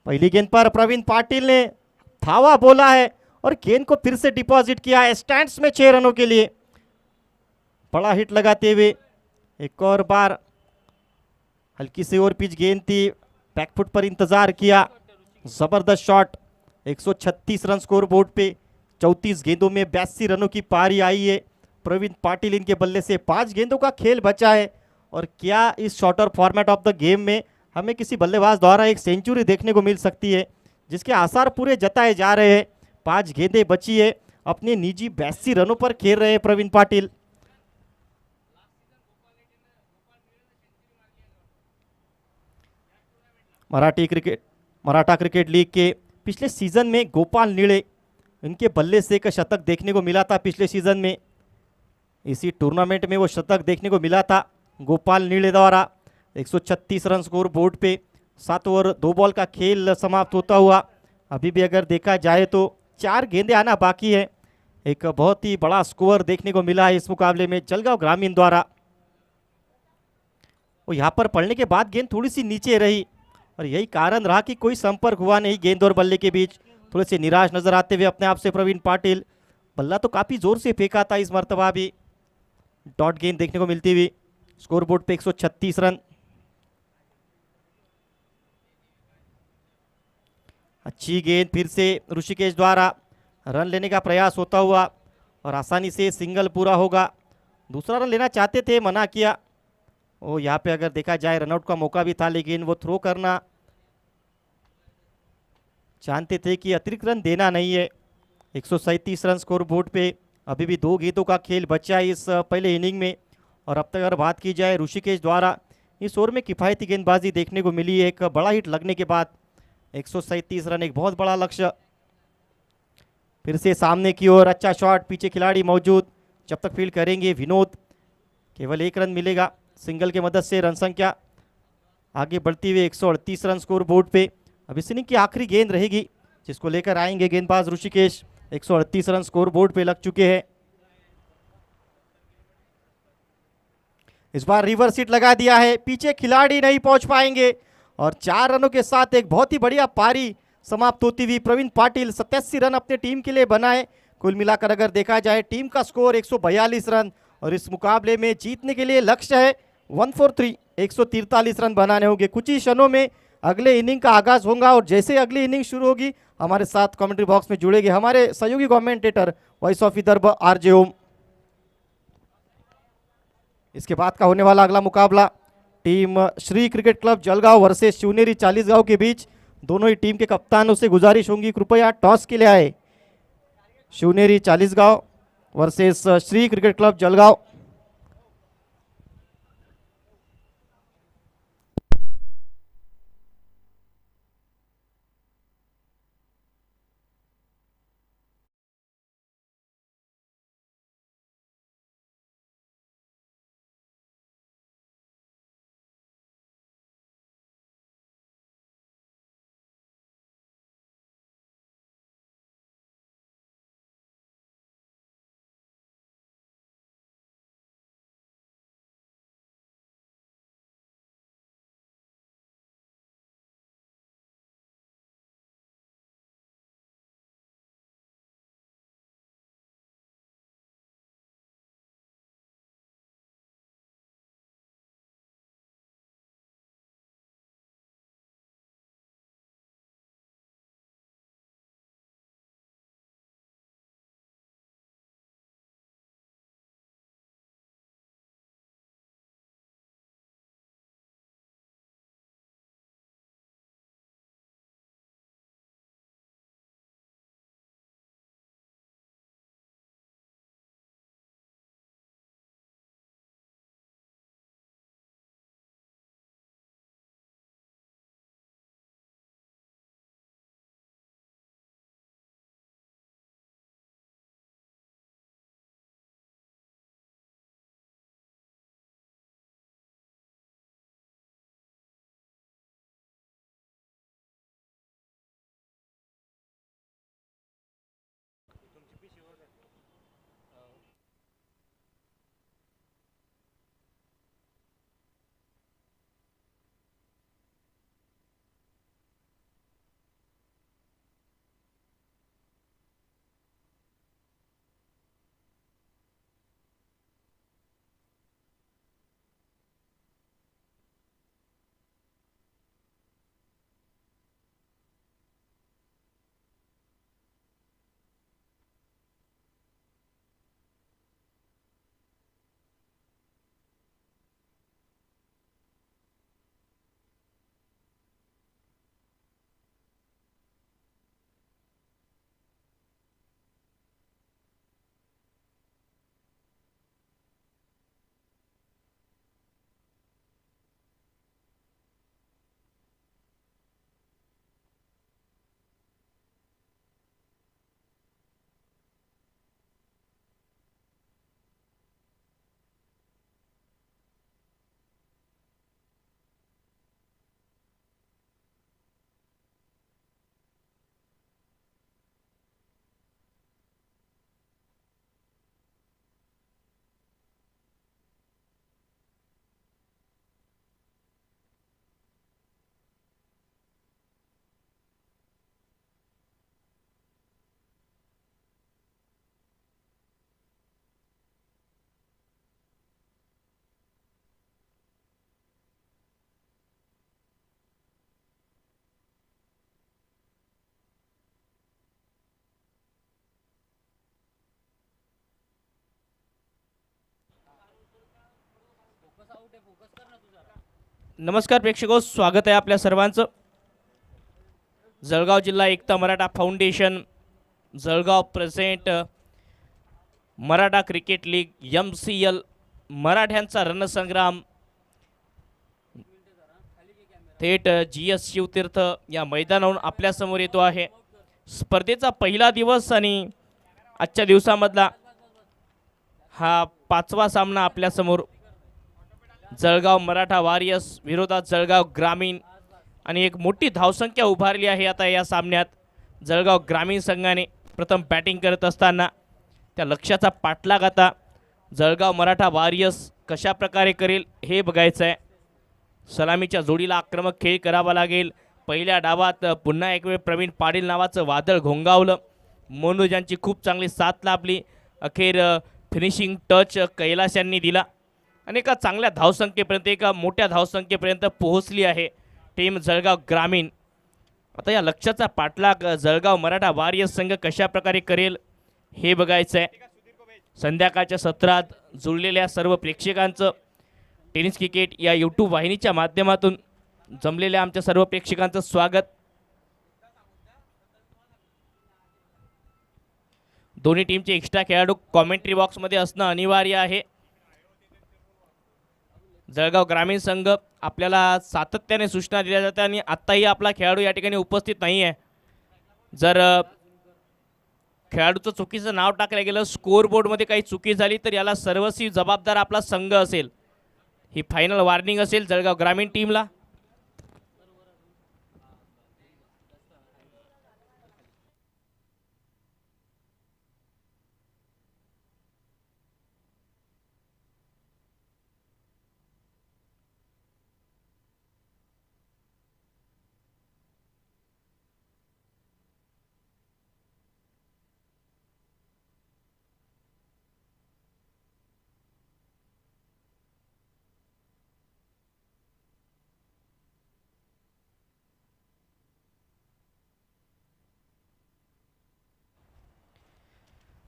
पहली गेंद पर प्रवीण पाटिल ने धावा बोला है और गेंद को फिर से डिपॉजिट किया है स्टैंड्स में 6 रनों के लिए। बड़ा हिट लगाते हुए एक और बार हल्की सी और पिच गेंद थी, बैकफुट पर इंतजार किया, जबरदस्त शॉट। 136 रन स्कोर बोर्ड पे 34 गेंदों में 82 रनों की पारी आई है। प्रवीण पाटिल इनके बल्ले से 5 गेंदों का खेल बचा है और क्या इस shorter format of the game में हमें किसी बल्लेबाज द्वारा एक सेंचुरी देखने को मिल सकती है, जिसके आसार पूरे जताए जा रहे हैं। 5 गेंदें बची है, अपने निजी 82 रनों पर खेल रहे हैं प्रवीण पाटिल। मराठा क्रिकेट लीग के पिछले सीजन में गोपाल नीले इनके बल्ले से एक शतक देखने को मिला था पिछले सीजन में। इसी टूर्नामेंट में वो शतक देखने को मिला था गोपाल नीले द्वारा। 136 रन स्कोर बोर्ड पे 7 ओवर 2 बॉल का खेल समाप्त होता हुआ अभी भी अगर देखा जाए तो 4 गेंदें आना बाकी है। एक बहुत ही बड़ा स्कोर देखने को मिला है इस मुकाबले में जलगांव ग्रामीण द्वारा। और यहाँ पर पड़ने के बाद गेंद थोड़ी सी नीचे रही और यही कारण रहा कि कोई संपर्क हुआ नहीं गेंद और बल्ले के बीच। थोड़े से निराश नजर आते हुए अपने आप से प्रवीण पाटिल। बल्ला तो काफी जोर से फेंका था इस मर्तबा भी। डॉट गेंद देखने को मिलती हुई स्कोर बोर्ड पे 136 रन। अच्छी गेंद फिर से ऋषिकेश द्वारा रन लेने का प्रयास होता हुआ और आसानी से सिंगल पूरा होगा। दूसरा रन लेना चाहते थे, मना किया। ओ यहाँ पे अगर देखा जाए रनआउट का मौका भी था, लेकिन वो थ्रो करना जानते थे कि अतिरिक्त रन देना नहीं है। 137 रन स्कोर बोर्ड पे अभी भी 2 गेंदों का खेल बचा है इस पहले इनिंग में। और अब तक अगर बात की जाए ऋषिकेश द्वारा इस ओवर में किफ़ायती गेंदबाजी देखने को मिली है। एक बड़ा हिट लगने के बाद 137 रन एक बहुत बड़ा लक्ष्य। फिर से सामने की ओर अच्छा शॉट, पीछे खिलाड़ी मौजूद, जब तक फील्ड करेंगे विनोद केवल 1 रन मिलेगा। सिंगल की मदद से रन संख्या आगे बढ़ती हुई 138 रन स्कोर बोर्ड पे। अब इस इनिंग की आखिरी गेंद रहेगी जिसको लेकर आएंगे गेंदबाज ऋषिकेश। 138 रन स्कोर बोर्ड पे लग चुके हैं। इस बार रिवर्स हिट लगा दिया है, पीछे खिलाड़ी नहीं पहुंच पाएंगे और 4 रनों के साथ एक बहुत ही बढ़िया पारी समाप्त होती हुई। प्रवीण पाटिल 87 रन अपने टीम के लिए बनाए। कुल मिलाकर अगर देखा जाए टीम का स्कोर 142 रन और इस मुकाबले में जीतने के लिए लक्ष्य है 143, 143 रन बनाने होंगे। कुछ ही क्षणों में अगले इनिंग का आगाज होगा और जैसे अगली इनिंग शुरू होगी हमारे साथ कमेंट्री बॉक्स में जुड़ेंगे हमारे सहयोगी commentator voice of Vidarbha RJ Om. इसके बाद का होने वाला अगला मुकाबला team Shri cricket club Jalgaon versus Shivneri Chalisgaon के बीच। दोनों ही टीम के कप्तानों से गुजारिश होंगी कृपया टॉस के लिए आए। Shivneri Chalisgaon versus Shri cricket club Jalgaon. नमस्कार प्रेक्षको, स्वागत आहे आपल्या सर्वांचं. जळगाव जिल्हा Ekta Maratha foundation, Jalgaon present Maratha cricket league MCL मराठ्यांचा रणसंग्राम थेट GS शिवतीर्थ या मैदानावरून आपल्यासमोर येतो आहे. स्पर्धेचा पहिला दिवस आणि आजच्या दिवसामधला हा 5वा सामना आपल्यासमोर. जळगाव मराठा वॉरियर्स विरोधात जळगाव ग्रामीण आणि एक मोठी धावसंख्या उभारली आहे आता या सामन्यात. जळगाव ग्रामीण संघाने प्रथम बॅटिंग करत असताना त्या लक्ष्याचा पाठलाग आता जळगाव मराठा वॉरियर्स कशा प्रकारे करेल हे बघायचं आहे. सलामीच्या जोडीला आक्रमक खेळ करावा लागेल. पहिल्या डावात पुन्हा एक वेळ प्रवीण पाटील नावाचं वादळ घोंगावलं. मनोज यांची खूप चांगली साथ लाभली. अखेर फिनिशिंग टच कैलास यांनी दिला आणि एका चांगल्या धावसंख्येपर्यंत, एका मोठ्या धावसंख्येपर्यंत पोहोचली आहे टीम जळगाव ग्रामीण. आता या लक्ष्याचा पाठलाग जळगाव मराठा वॉरियर्स संघ कशा प्रकारे करेल हे बघायचं आहे. संध्याकाळच्या सत्रात जुळलेल्या सर्व प्रेक्षकांचं, टेनिस क्रिकेट या यूट्यूब वाहिनीच्या माध्यमातून जमलेल्या आमच्या सर्व प्रेक्षकांचं स्वागत. दोन्ही टीमचे एक्स्ट्रा खेळाडू कॉमेंट्री बॉक्समध्ये असणं अनिवार्य आहे. जळगाव ग्रामीण संघ आपल्याला सातत्याने सूचना दिल्या जातात आणि आत्ताही आपला खेळाडू या ठिकाणी उपस्थित नाही आहे. जर खेळाडूचं चुकीचं नाव टाकलं गेलं, स्कोअरबोर्डमध्ये काही चुकी झाली तर याला सर्वस्वी जबाबदार आपला संघ असेल. ही फायनल वॉर्निंग असेल जळगाव ग्रामीण टीमला.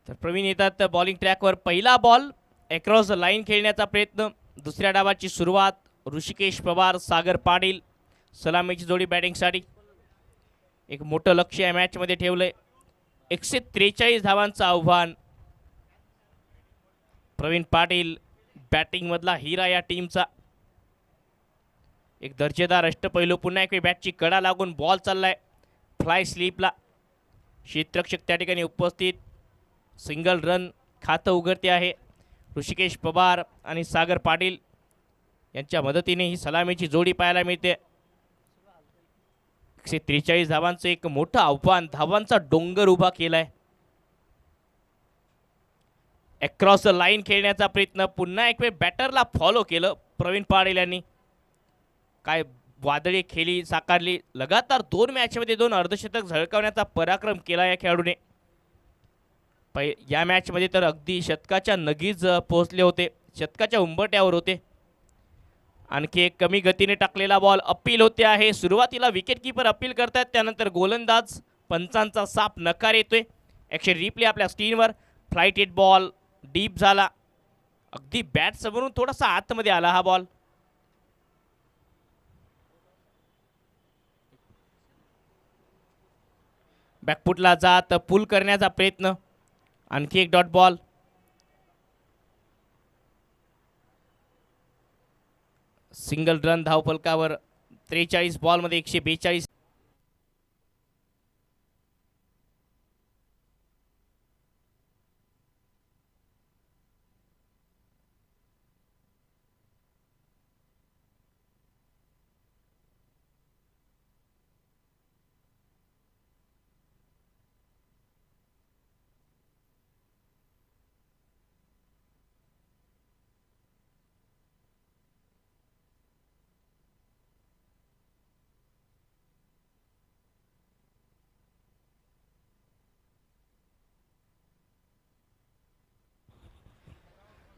तर प्रवीण येतात बॉलिंग ट्रॅकवर. पहिला बॉल अक्रॉस द लाईन खेळण्याचा प्रयत्न. दुसऱ्या डावाची सुरुवात. ऋषिकेश पवार, सागर पाटील सलामीची जोडी बॅटिंगसाठी. एक मोठं लक्ष या मॅचमध्ये ठेवलंय. 143 धावांचं आव्हान. प्रवीण पाटील बॅटिंगमधला हिरा या टीमचा. एक दर्जेदार अष्टपैलू. पुन्हा एक बॅटची कडा लागून बॉल चाललाय फ्लाय स्लीपला. क्षेत्ररक्षक त्या ठिकाणी उपस्थित. सिंगल रन खातं उघडते आहे. ऋषिकेश पवार आणि सागर पाटील यांच्या मदतीने ही सलामीची जोडी पाहायला मिळते. 143 धावांचं एक मोठं आव्हान, धावांचा डोंगर उभा केलाय. अक्रॉस द लाईन खेळण्याचा प्रयत्न. पुन्हा एक वेळ बॅटरला फॉलो केलं प्रवीण पाटील यांनी. काय वादळी खेळी साकारली. लगातार 2 मॅचमध्ये 2 अर्धशतक झळकावण्याचा पराक्रम केला या खेळाडूने. या मॅचमध्ये तर अगदी शतकाच्या नगीच पोहोचले होते, शतकाच्या उंबरट्यावर होते. आणखी एक कमी गतीने टाकलेला बॉल अपील होते आहे. सुरुवातीला विकेटकीपर अपील करतात, त्यानंतर गोलंदाज पंचांचा साफ नकार येतोय. ॲक्शन रिप्ले आपल्या स्क्रीनवर. फ्लाईट हिट बॉल डीप झाला. अगदी बॅट समोरून थोडासा आतमध्ये आला हा बॉल. बॅकफुटला जात पुल करण्याचा प्रयत्न. आणखी एक डॉट बॉल. सिंगल रन धावफलकावर. 43 बॉलमध्ये 142.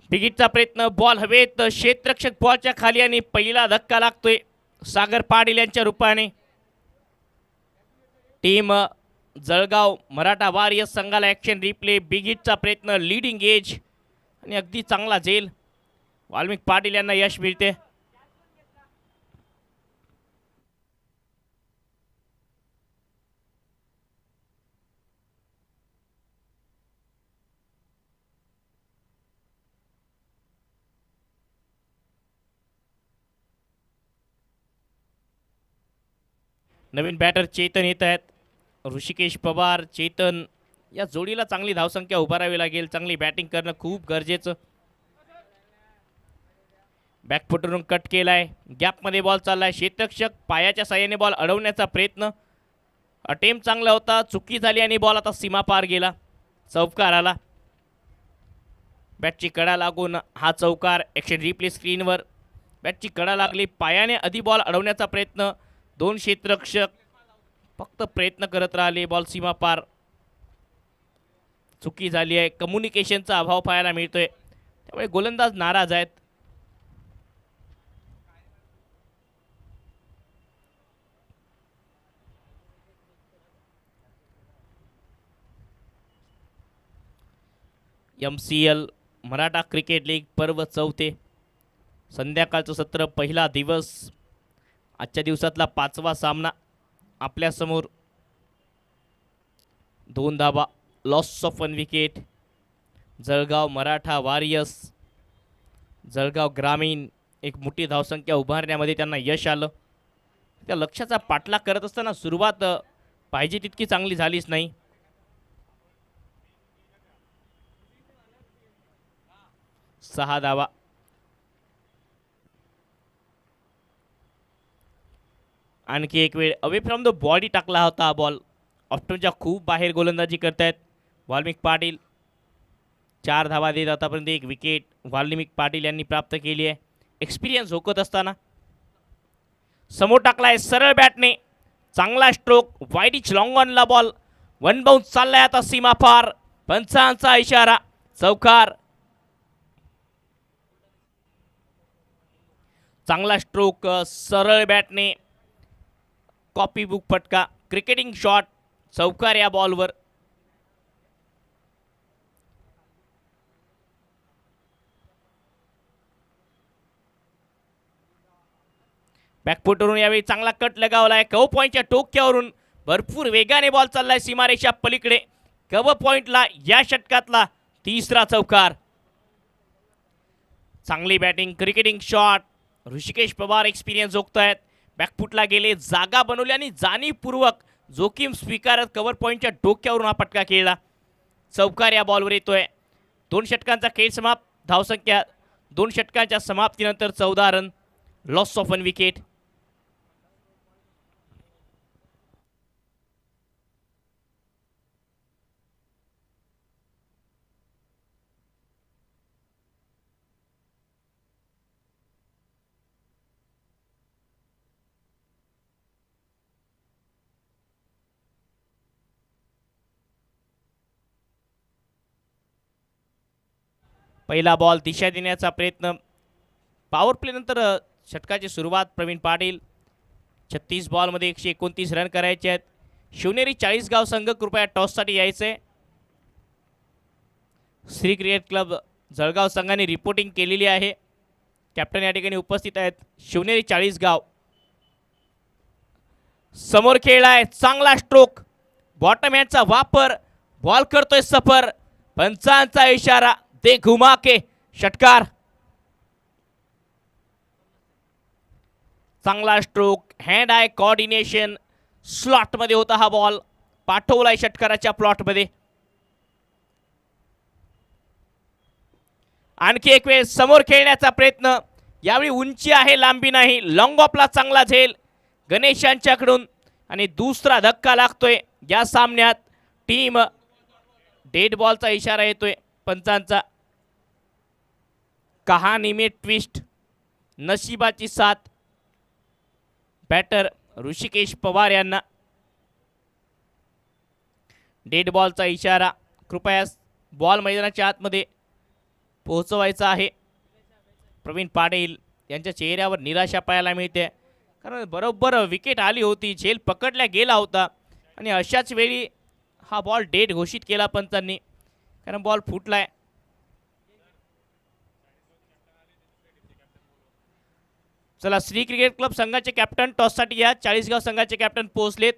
बिगिटचा प्रयत्न. बॉल हवेत. क्षेत्ररक्षक बॉलच्या खाली आणि पहिला धक्का लागतोय सागर पाटील यांच्या रूपाने. टीम जळगाव मराठा वॉरियर्स संघाला ॲक्शन रिप्ले. बिगिटचा प्रयत्न. लीडिंग एज आणि अगदी चांगला झेल. वाल्मिक पाटील यांना यश मिळते. नवीन बॅटर चेतन येत आहेत. ऋषिकेश पवार चेतन या जोडीला चांगली धावसंख्या उभारावी लागेल. चांगली बॅटिंग करणं खूप गरजेचं. बॅकफुटवरून कट केलाय. गॅपमध्ये बॉल चाललाय. क्षेत्ररक्षक पायाच्या साह्याने बॉल अडवण्याचा प्रयत्न. अटेम्प्ट चांगला होता, चुकी झाली आणि बॉल आता सीमा पार गेला. चौकार आला. बॅटची कडा लागून हा चौकार. ॲक्शन रिप्ले स्क्रीनवर. बॅटची कडा लागली. पायाने आधी बॉल अडवण्याचा प्रयत्न. दोन क्षेत्ररक्षक फक्त प्रयत्न करत राहिले. बॉल सीमा पार. चुकी झाली आहे. कम्युनिकेशनचा अभाव पाहायला मिळतोय. त्यामुळे गोलंदाज नाराज आहेत. MCL मराठा क्रिकेट लीग पर्व 4. संध्याकाळचं सत्र, पहिला दिवस. आजच्या दिवसातला 5वा सामना आपल्यासमोर. 2 धाबा, loss of 1 wicket. Jalgaon Maratha warriors. Jalgaon ग्रामीण एक मोठी धावसंख्या उभारण्यामध्ये त्यांना यश आलं. त्या लक्ष्याचा पाठलाग करत असताना सुरुवात पाहिजे तितकी चांगली झालीच नाही. सहा धावा. आणखी एक वेळ अवे फ्रॉम द बॉडी टाकला होता हा बॉल. ऑप्टनच्या खूप बाहेर गोलंदाजी करतायत वाल्मिक पाटील. 4 धावा देत आतापर्यंत 1 विकेट वाल्मिक पाटील यांनी प्राप्त केली आहे. एक्सपिरियन्स होकत असताना समोर टाकलाय सरळ बॅटने. चांगला स्ट्रोक. वाईडिच लॉंग ऑनला बॉल. 1 बाउन्स चाललाय आता सीमा पार. पंचांचा इशारा. चौकार. चांगला स्ट्रोक. सरळ बॅटने कॉपी बुक फटका. Cricketing shot. चौकार या बॉलवर. बॅकफुटवरून यावेळी चांगला कट लगावलाय. कव पॉईंटच्या टोक्यावरून भरपूर वेगाने बॉल चाललाय सीमारेषा पलीकडे. कव पॉईंटला या षटकातला 3रा चौकार. चांगली batting. Cricketing shot. Rishikesh Pawar experience जोगतायत. बॅकफुटला गेले. जागा बनवली आणि जाणीवपूर्वक जोखीम स्वीकारत कव्हर पॉईंटच्या डोक्यावरून हा फटका खेळला. चौकार या बॉलवर येतोय. 2 षटकांचा खेळ समाप्त. धावसंख्या 2 षटकांच्या समाप्तीनंतर 14 रन. Loss of 1 wicket. पहिला बॉल दिशा देण्याचा प्रयत्न. पॉवर प्ले नंतर षटकाची सुरुवात. प्रवीण पाटील. 36 बॉलमध्ये 129 रन करायचे आहेत. शिवनेरी चाळीसगाव संघ कृपया टॉससाठी यायचे. श्री क्रिकेट क्लब जळगाव संघाने रिपोर्टिंग केलेली आहे. कॅप्टन या ठिकाणी उपस्थित आहेत. शिवनेरी चाळीसगाव. समोर खेळलाय. चांगला स्ट्रोक. बॉटम हँडचा वापर. बॉल करतोय सफर. पंचांचा इशारा. दे घुमा के. षटकार. चांगला स्ट्रोक. हँड आय कोऑर्डिनेशन. स्लॉटमध्ये होता हा बॉल. पाठवलाय षटकाराच्या प्लॉटमध्ये. आणखी एक वेळ समोर खेळण्याचा प्रयत्न. यावेळी उंची आहे, लांबी नाही. लॉंग ऑफला चांगला झेल गणेश यांच्याकडून आणि दुसरा धक्का लागतोय या सामन्यात. टीम डेड बॉलचा इशारा येतोय पंचांचा. कहाणी में ट्विस्ट. नशिबाची साथ. बॅटर ऋषिकेश पवार यांना डेड बॉलचा इशारा. कृपया बॉल मैदानाच्या आतमध्ये पोहोचवायचा आहे. प्रवीण पाटील यांच्या चेहऱ्यावर निराशा पाहायला मिळते, कारण बरोबर विकेट आली होती. झेल पकडल्या गेला होता आणि अशाच वेळी हा बॉल डेड घोषित केला पंचांनी, कारण बॉल फुटलाय. चला, श्री क्रिकेट क्लब संघाचे कॅप्टन टॉससाठी या. चाळीसगाव संघाचे कॅप्टन पोहोचलेत.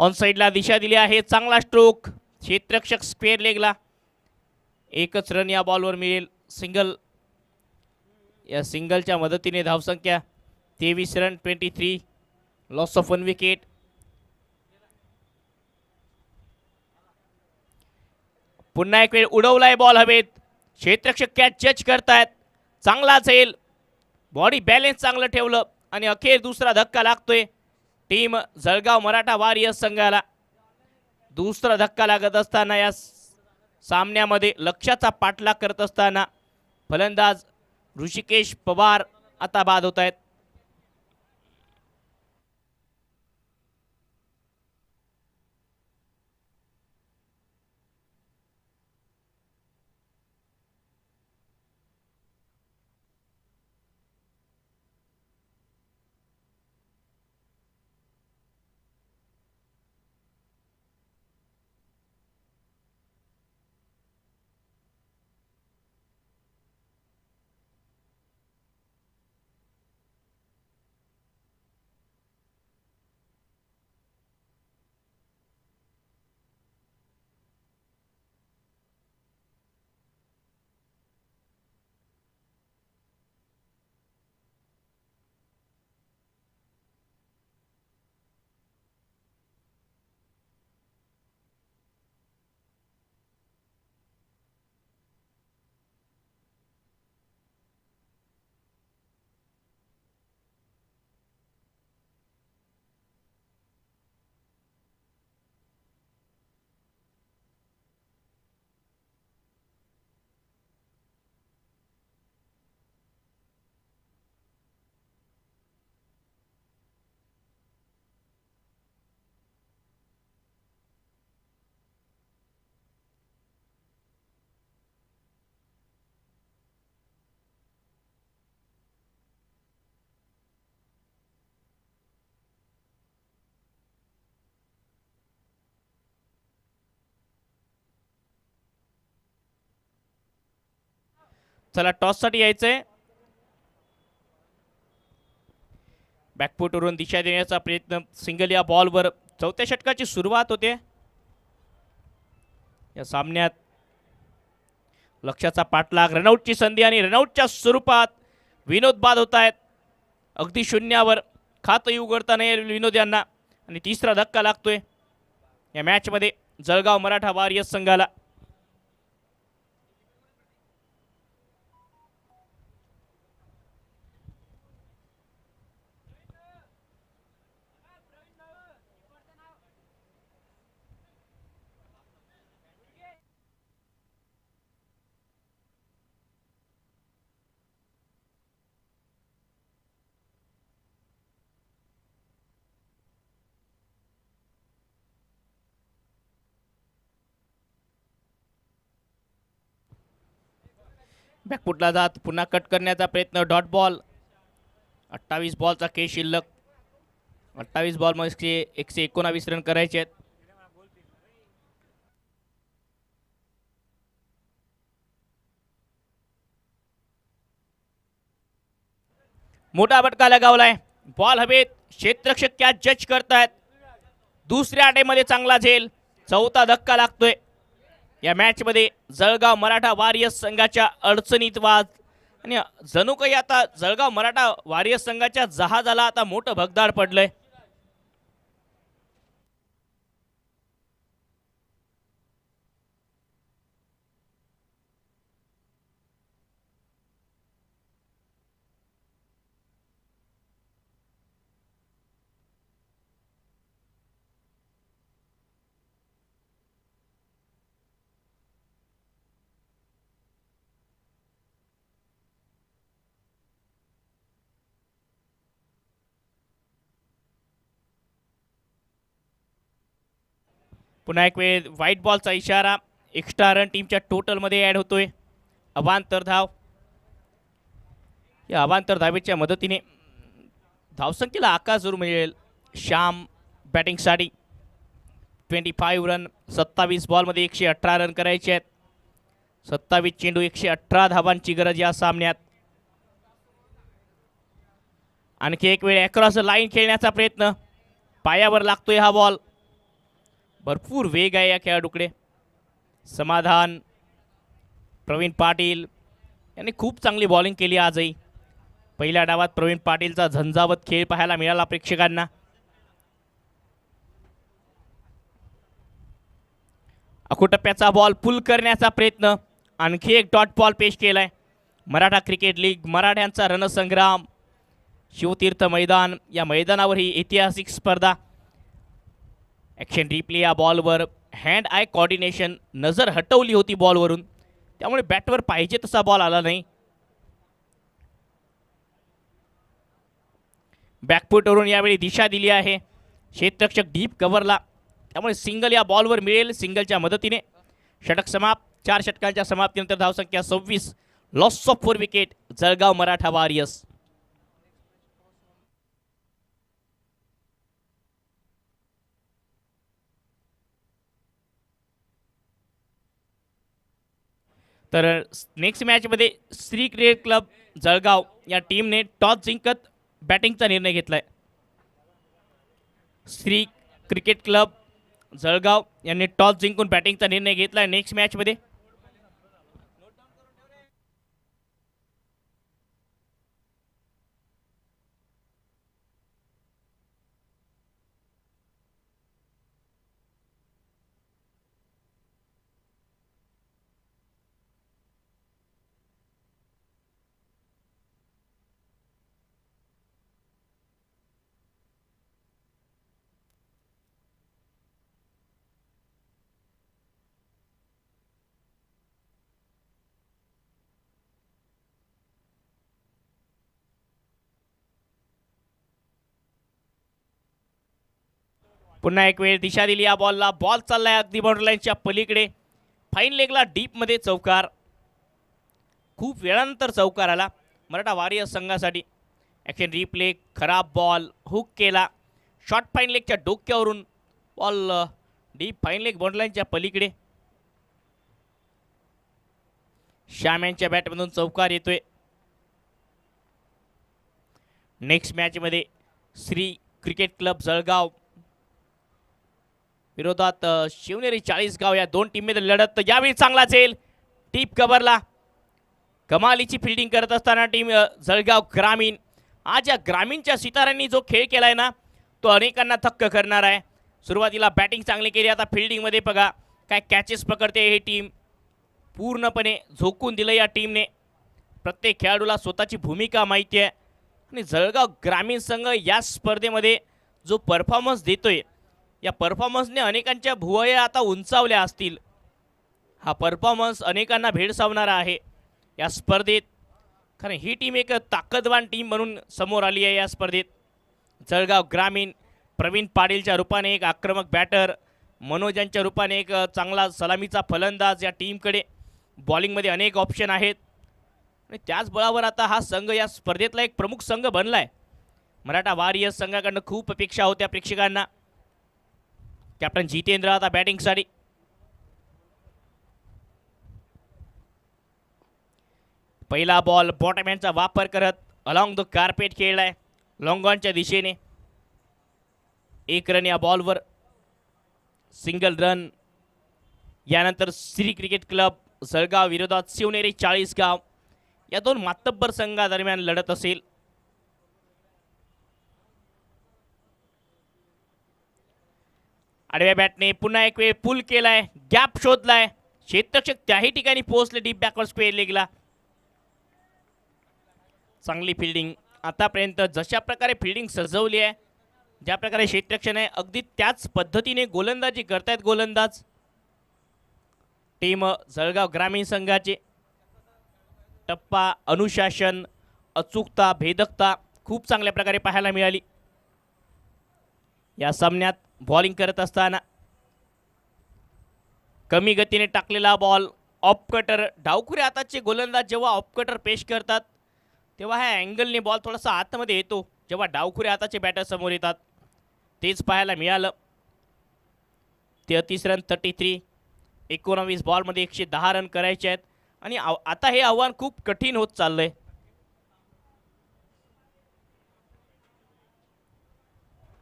ऑन साईडला दिशा दिली आहे. चांगला स्ट्रोक, क्षेत्ररक्षक स्क्वेअर लेगला. एकच रन या बॉलवर मिळेल. सिंगल, या सिंगलच्या मदतीने धावसंख्या 23 रन, 23, लॉस ऑफ 1 विकेट. पुन्हा एक वेळ उडवलाय बॉल हवेत. क्षेत्ररक्षक कॅच जज करतायत. चांगला झेल, बॉडी बॅलेन्स चांगलं ठेवलं आणि अखेर दुसरा धक्का लागतोय टीम जळगाव मराठा वॉरियर्स संघाला. दुसरा धक्का लागत असताना या सामन्यामध्ये लक्ष्याचा पाठलाग करत असताना फलंदाज ऋषिकेश पवार आता बाद होत आहेत. चला टॉससाठी यायचंय. बॅकफुटवरून दिशा देण्याचा प्रयत्न. सिंगल या बॉलवर चौथ्या षटकाची सुरुवात होते या सामन्यात. लक्ष्याचा पाठलाग, रनआउटची संधी आणि रनआउटच्या स्वरूपात विनोद बाद होत आहेत. अगदी शून्यावर खातही उघडता नाही विनोद यांना आणि तिसरा धक्का लागतोय या मॅचमध्ये जळगाव मराठा वॉरियर्स संघाला. बॅकफुटला जात पुन्हा कट करण्याचा प्रयत्न. Dot ball. 28 बॉलचा खेळ शिल्लक. 28 बॉलमध्ये 119 रन करायचे आहेत. मोठा फटका लगावलाय. बॉल हवेत. क्षेत्ररक्षक कॅच जज करतायत. दुसऱ्या अटेमध्ये चांगला झेल. चौथा धक्का लागतोय या मॅचमध्ये जळगाव मराठा वॉरियर्स संघाच्या अडचणीत वाद. आणि जणू काही आता जळगाव मराठा वॉरियर्स संघाच्या जहाजाला आता मोठं भगदाड पडलंय. पुन्हा एक वेळ व्हाईट बॉलचा इशारा. एक्स्ट्रा रन टीमच्या टोटलमध्ये ॲड होतोय. अवांतर धाव. या अवांतर धावेच्या मदतीने धावसंख्येला आकार जरूर मिळेल. श्याम बॅटिंगसाठी 25 रन. 27 बॉलमध्ये 118 रन करायचे आहेत. 27 चेंडू 118 धावांची गरज या सामन्यात. आणखी एक वेळ अक्रॉस लाईन खेळण्याचा प्रयत्न. पायावर लागतोय हा बॉल. भरपूर वेग आहे या खेळाडूकडे. समाधान, प्रवीण पाटील यांनी खूप चांगली बॉलिंग केली आजही. पहिल्या डावात प्रवीण पाटीलचा झंझावत खेळ पाहायला मिळाला प्रेक्षकांना. अकुटप्प्याचा बॉल पुल करण्याचा प्रयत्न, आणखी एक डॉट बॉल पेश केलाय. मराठा क्रिकेट लीग, मराठ्यांचा रणसंग्राम, शिवतीर्थ मैदान. या मैदानावर ही ऐतिहासिक स्पर्धा. ॲक्शन रिप्ले या बॉलवर, हँड आय कॉर्डिनेशन, नजर हटवली होती बॉलवरून, त्यामुळे बॅटवर पाहिजे तसा बॉल आला नाही. बॅकफुटवरून यावेळी दिशा दिली आहे. क्षेत्ररक्षक डीप कव्हरला, त्यामुळे सिंगल या बॉलवर मिळेल. सिंगलच्या मदतीने षटक समाप्त. 4 षटकांच्या समाप्तीनंतर धावसंख्या 26. Loss of 4 wicket Jalgaon Maratha warriors. तर नेक्स्ट मॅचमध्ये श्री क्रिकेट क्लब जळगाव या टीमने टॉस जिंकत बॅटिंगचा निर्णय घेतलाय. श्री क्रिकेट क्लब जळगाव यांनी टॉस जिंकून बॅटिंगचा निर्णय घेतलाय नेक्स्ट मॅचमध्ये. पुन्हा एक वेळ दिशा दिली या बॉलला. बॉल चाललाय अगदी बाउंड्री लाईनच्या पलीकडे. फाईन लेगला डीपमध्ये चौकार. खूप वेळानंतर चौकार आला मराठा वॉरियर्स संघासाठी. ॲक्शन रिप्ले, खराब बॉल, हुक केला. शॉर्ट फाईन लेगच्या डोक्यावरून ball deep fine leg boundary लाईनच्या पलीकडे. श्याम यांच्या बॅटमधून चौकार येतोय. नेक्स्ट मॅचमध्ये श्री क्रिकेट क्लब जळगाव विरोधात शिवनेरी 40गाव या दोन टीममध्ये लढत. यावेळी चांगला झेल, डीप कव्हरला. कमालीची फिल्डिंग करत असताना टीम जळगाव ग्रामीण. आज या ग्रामीणच्या सिताऱ्यांनी जो खेळ केलाय ना, तो अनेकांना थक्क करणार आहे. सुरुवातीला बॅटिंग चांगली केली, आता फिल्डिंगमध्ये बघा काय कॅचेस पकडते ही टीम. पूर्णपणे झोकून दिलं या टीमने. प्रत्येक खेळाडूला स्वतःची भूमिका माहिती आहे आणि जळगाव ग्रामीण संघ या स्पर्धेमध्ये जो परफॉर्मन्स देतोय, या परफॉर्मन्सने अनेकांच्या भुवया आता उंचावल्या असतील. हा परफॉर्मन्स अनेकांना भेडसावणारा आहे या स्पर्धेत, कारण ही टीम एक ताकदवान टीम म्हणून समोर आली आहे या स्पर्धेत. जळगाव ग्रामीण प्रवीण पाटीलच्या रूपाने एक आक्रमक बॅटर, मनोज यांच्या रूपाने एक चांगला सलामीचा फलंदाज. या टीमकडे बॉलिंगमध्ये अनेक ऑप्शन आहेत आणि त्याच बळावर आता हा संघ या स्पर्धेतला एक प्रमुख संघ बनला आहे. मराठा वॉरियर्स संघाकडनं खूप अपेक्षा होत्या प्रेक्षकांना. कॅप्टन जितेंद्र आता बॅटिंगसाठी. पहिला बॉल बॉटमॅनचा वापर करत अलॉंग द कार्पेट खेळलाय लॉंग ऑनच्या दिशेने. 1 रन या बॉलवर, सिंगल रन. यानंतर श्री क्रिकेट क्लब जळगाव विरोधात शिवनेरी 40गाव या दोन मातब्बर संघादरम्यान लढत असेल. आडव्या बॅटने पुन्हा एक वेळ पुल केलाय, गॅप शोधलाय. क्षेत्ररक्षक त्याही ठिकाणी पोहोचले डीप बॅकवर्ड स्क्वेअर लेगला. चांगली फिल्डिंग. आतापर्यंत जशा प्रकारे फिल्डिंग सजवली आहे, ज्या प्रकारे क्षेत्ररक्षण आहे, अगदी त्याच पद्धतीने गोलंदाजी करतायत गोलंदाज. टीम जळगाव ग्रामीण संघाचे टप्पा, अनुशासन, अचूकता, भेदकता खूप चांगल्या प्रकारे पाहायला मिळाली या सामन्यात. बॉलिंग करत असताना कमी गतीने टाकलेला बॉल, ऑफ कटर. डावखुऱ्या हाताचे गोलंदाज जेव्हा ऑफ कटर पेश करतात तेव्हा ह्या अँगलने बॉल थोडासा आतमध्ये येतो जेव्हा डावखुऱ्या हाताचे बॅटर समोर येतात. तेच पाहायला मिळालं. 33 रन 33. 19 बॉलमध्ये 110 रन करायचे आहेत आणि आता हे आव्हान खूप कठीण होत चाललंय.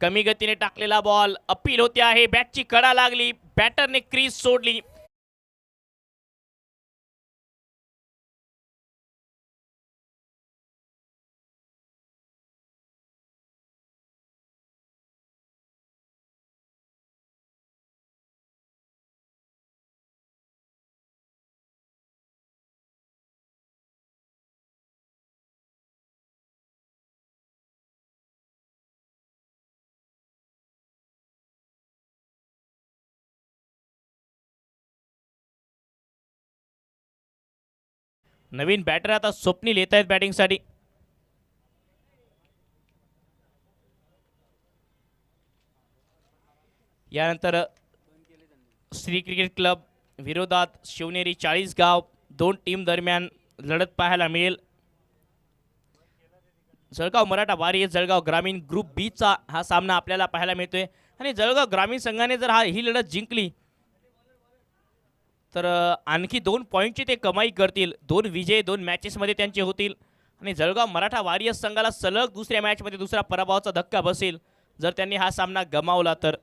कमी गतीने टाकलेला बॉल अपील होते आहे. बॅटची कडा लागली, बॅटरने क्रीज सोडली. नवीन बॅटर आता स्वप्नील येत आहेत बॅटिंगसाठी. यानंतर श्री क्रिकेट क्लब विरोधात शिवनेरी चाळीसगाव, दोन टीम दरम्यान लढत पाहायला मिळेल. जळगाव मराठा वारियर्स जळगाव ग्रामीण ग्रुप बी चा हा सामना आपल्याला पाहायला मिळतोय. आणि जळगाव ग्रामीण संघाने जर ही लढत जिंकली तर आणखी 2 पॉईंटची ते कमाई करतील. 2 विजय 2 मॅचेसमध्ये त्यांचे होतील. आणि जळगाव मराठा वारियर्स संघाला सलग दुसऱ्या मॅचमध्ये दुसरा पराभवाचा धक्का बसेल जर त्यांनी हा सामना गमावला तर.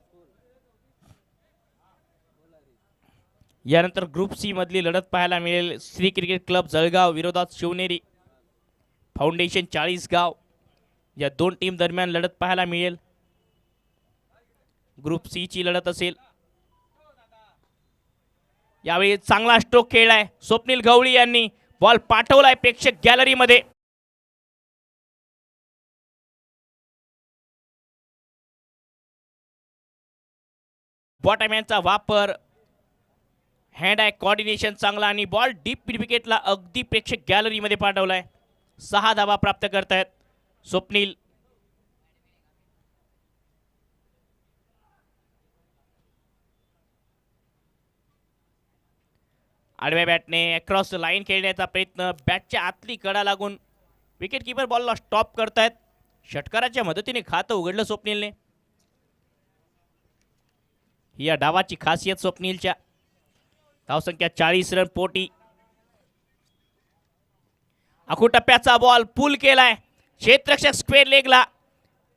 यानंतर ग्रुप सी मधली लढत पाहायला मिळेल. श्री क्रिकेट क्लब जळगाव विरोधात शिवनेरी फाउंडेशन चाळीसगाव, या 2 टीम दरम्यान लढत पाहायला मिळेल. ग्रुप सी ची लढत असेल. यावेळी चांगला स्ट्रोक खेळलाय स्वप्नील गवळी यांनी. बॉल पाठवलाय प्रेक्षक गॅलरीमध्ये. बॉटम यांचा वापर, हँड आय कोऑर्डिनेशन चांगला आणि बॉल डीप विकेटला अगदी प्रेक्षक गॅलरीमध्ये पाठवलाय. 6 धावा प्राप्त करतायत स्वप्नील. आडव्या बॅटने अक्रॉस लाईन खेळण्याचा प्रयत्न, बॅटच्या आतली कडा लागून विकेट किपर बॉलला स्टॉप करतायत. षटकाराच्या मदतीने खातं उघडलं स्वप्नीलने. ही या डावाची खासियत स्वप्नीलच्या. धावसंख्या 40 रन पोटी. आखूटप्प्याचा बॉल पुल केलाय क्षेत्ररक्षक स्क्वेअर लेगला.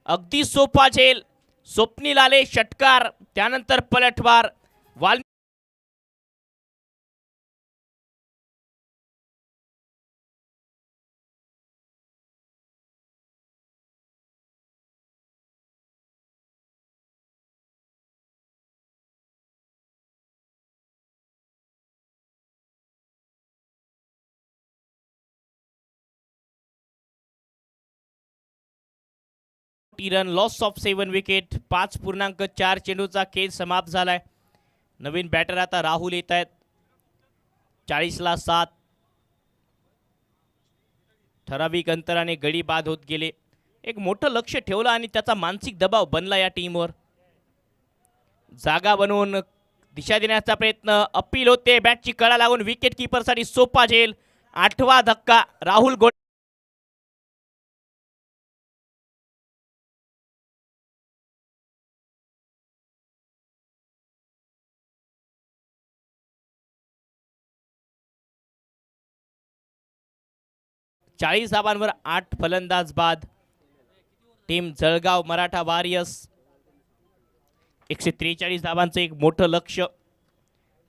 अगदी सोपा झेल. स्वप्नील आले षटकार, त्यानंतर पलटवार. WALMI 40 run, loss of 7 wicket. 5.4 चेंडूचा खेळ समाप्त झालाय. नवीन बॅटर आता राहुल येत आहेत. 40 ला 7. ठराविक अंतराने गडी बाद होत गेले. एक मोठं लक्ष ठेवलं आणि त्याचा मानसिक दबाव बनला या टीमवर. जागा बनवून दिशा देण्याचा प्रयत्न, अपील होते. बॅटची कडा लागून विकेट किपरसाठी सोपा झेल. 8वा धक्का राहुल गोड. चाळीस धावांवर 8 फलंदाज बाद. टीम जळगाव मराठा वारियर्स 143 धावांचं एक मोठं लक्ष.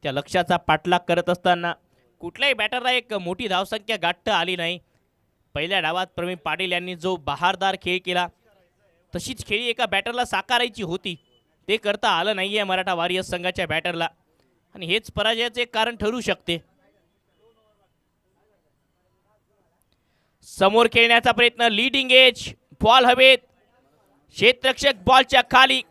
त्या लक्ष्याचा पाठलाग करत असताना कुठल्याही बॅटरला एक मोठी धावसंख्या गाठता आली नाही. पहिल्या डावात प्रवीण पाटील यांनी जो बहारदार खेळ केला तशीच खेळी एका बॅटरला साकारायची होती, ते करता आलं नाहीये मराठा वारियर्स संघाच्या बॅटरला. आणि हेच पराजयाचे कारण ठरू शकते. समोर खेळण्याचा प्रयत्न, लीडिंग एज, बॉल हवेत. क्षेत्ररक्षक बॉलच्या खाली.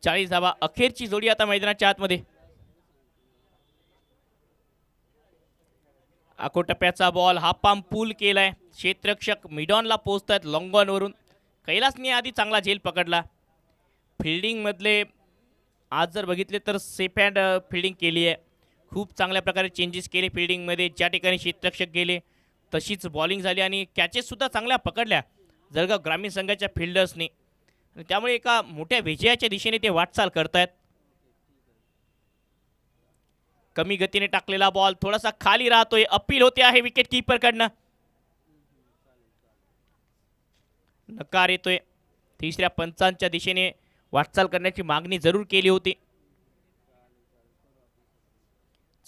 40 धावा अखेरची जोडी आता मैदानाच्या आतमध्ये. आकोटप्प्याचा बॉल हा पाम पूल केलाय. क्षेत्ररक्षक मिडॉनला पोहोचतात लॉंग ऑन वरून. कैलासने आधी चांगला झेल पकडला. फिल्डिंग मधले आज जर बघितले तर सेफ हँड फिल्डिंग केली आहे. खूप चांगल्या प्रकारे चेंजेस केले फिल्डिंगमध्ये. ज्या ठिकाणी क्षेत्ररक्षक गेले तशीच बॉलिंग झाली आणि कॅचेस सुद्धा चांगल्या पकडल्या जळगाव ग्रामीण संघाच्या फिल्डर्सनी. आणि त्यामुळे एका मोठ्या विजयाच्या दिशेने ते वाटचाल करतायत. कमी गतीने टाकलेला बॉल थोडासा खाली राहतोय. अपील होते आहे विकेट कीपरकडनं. नकार येतोय. तिसऱ्या पंचांच्या दिशेने वाटचाल करण्याची मागणी जरूर केली होती.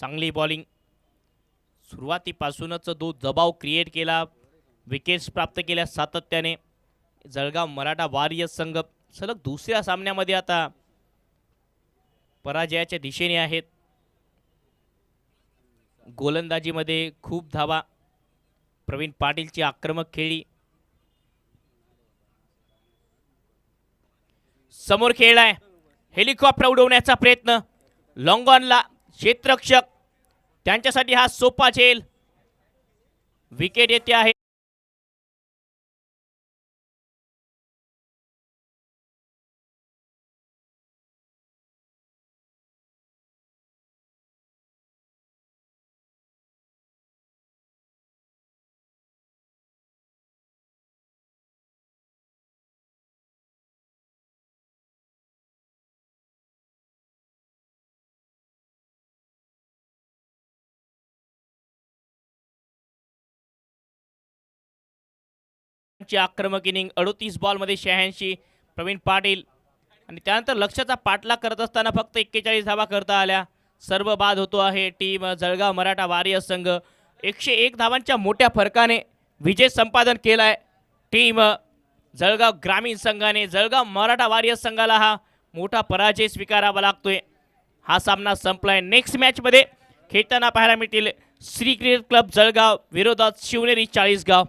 चांगली बॉलिंग. सुरुवातीपासूनच तो दबाव क्रिएट केला. विकेट्स प्राप्त केल्या सातत्याने. जळगाव मराठा वॉरियर्स संघ सलग दुसऱ्या सामन्यामध्ये आता पराजयाच्या दिशेने आहेत. गोलंदाजीमध्ये खूप धावा. प्रवीण पाटीलची आक्रमक खेळी. समोर खेळलाय. हेलिकॉप्टर उडवण्याचा प्रयत्न. लॉंग ऑनला क्षेत्ररक्षक. त्यांच्यासाठी हा सोपा झेल. विकेट येते आहे. ची आक्रमक इनिंग 38 बॉलमध्ये 86. प्रवीण पाटील आणि त्यानंतर लक्ष्याचा पाठलाग करत असताना फक्त 41 धावा करता आल्या. सर्व बाद होतो आहे टीम जळगाव मराठा वॉरियर्स संघ. 101 धावांच्या मोठ्या फरकाने विजय संपादन केलाय टीम जळगाव ग्रामीण संघाने. जळगाव मराठा वॉरियर्स संघाला हा मोठा पराजय स्वीकारावा लागतोय. हा सामना संपलाय. नेक्स्ट मॅचमध्ये खेळताना पाहायला मिळतील श्री क्रिकेट क्लब जळगाव विरोधात शिवनेरी चाळीसगाव.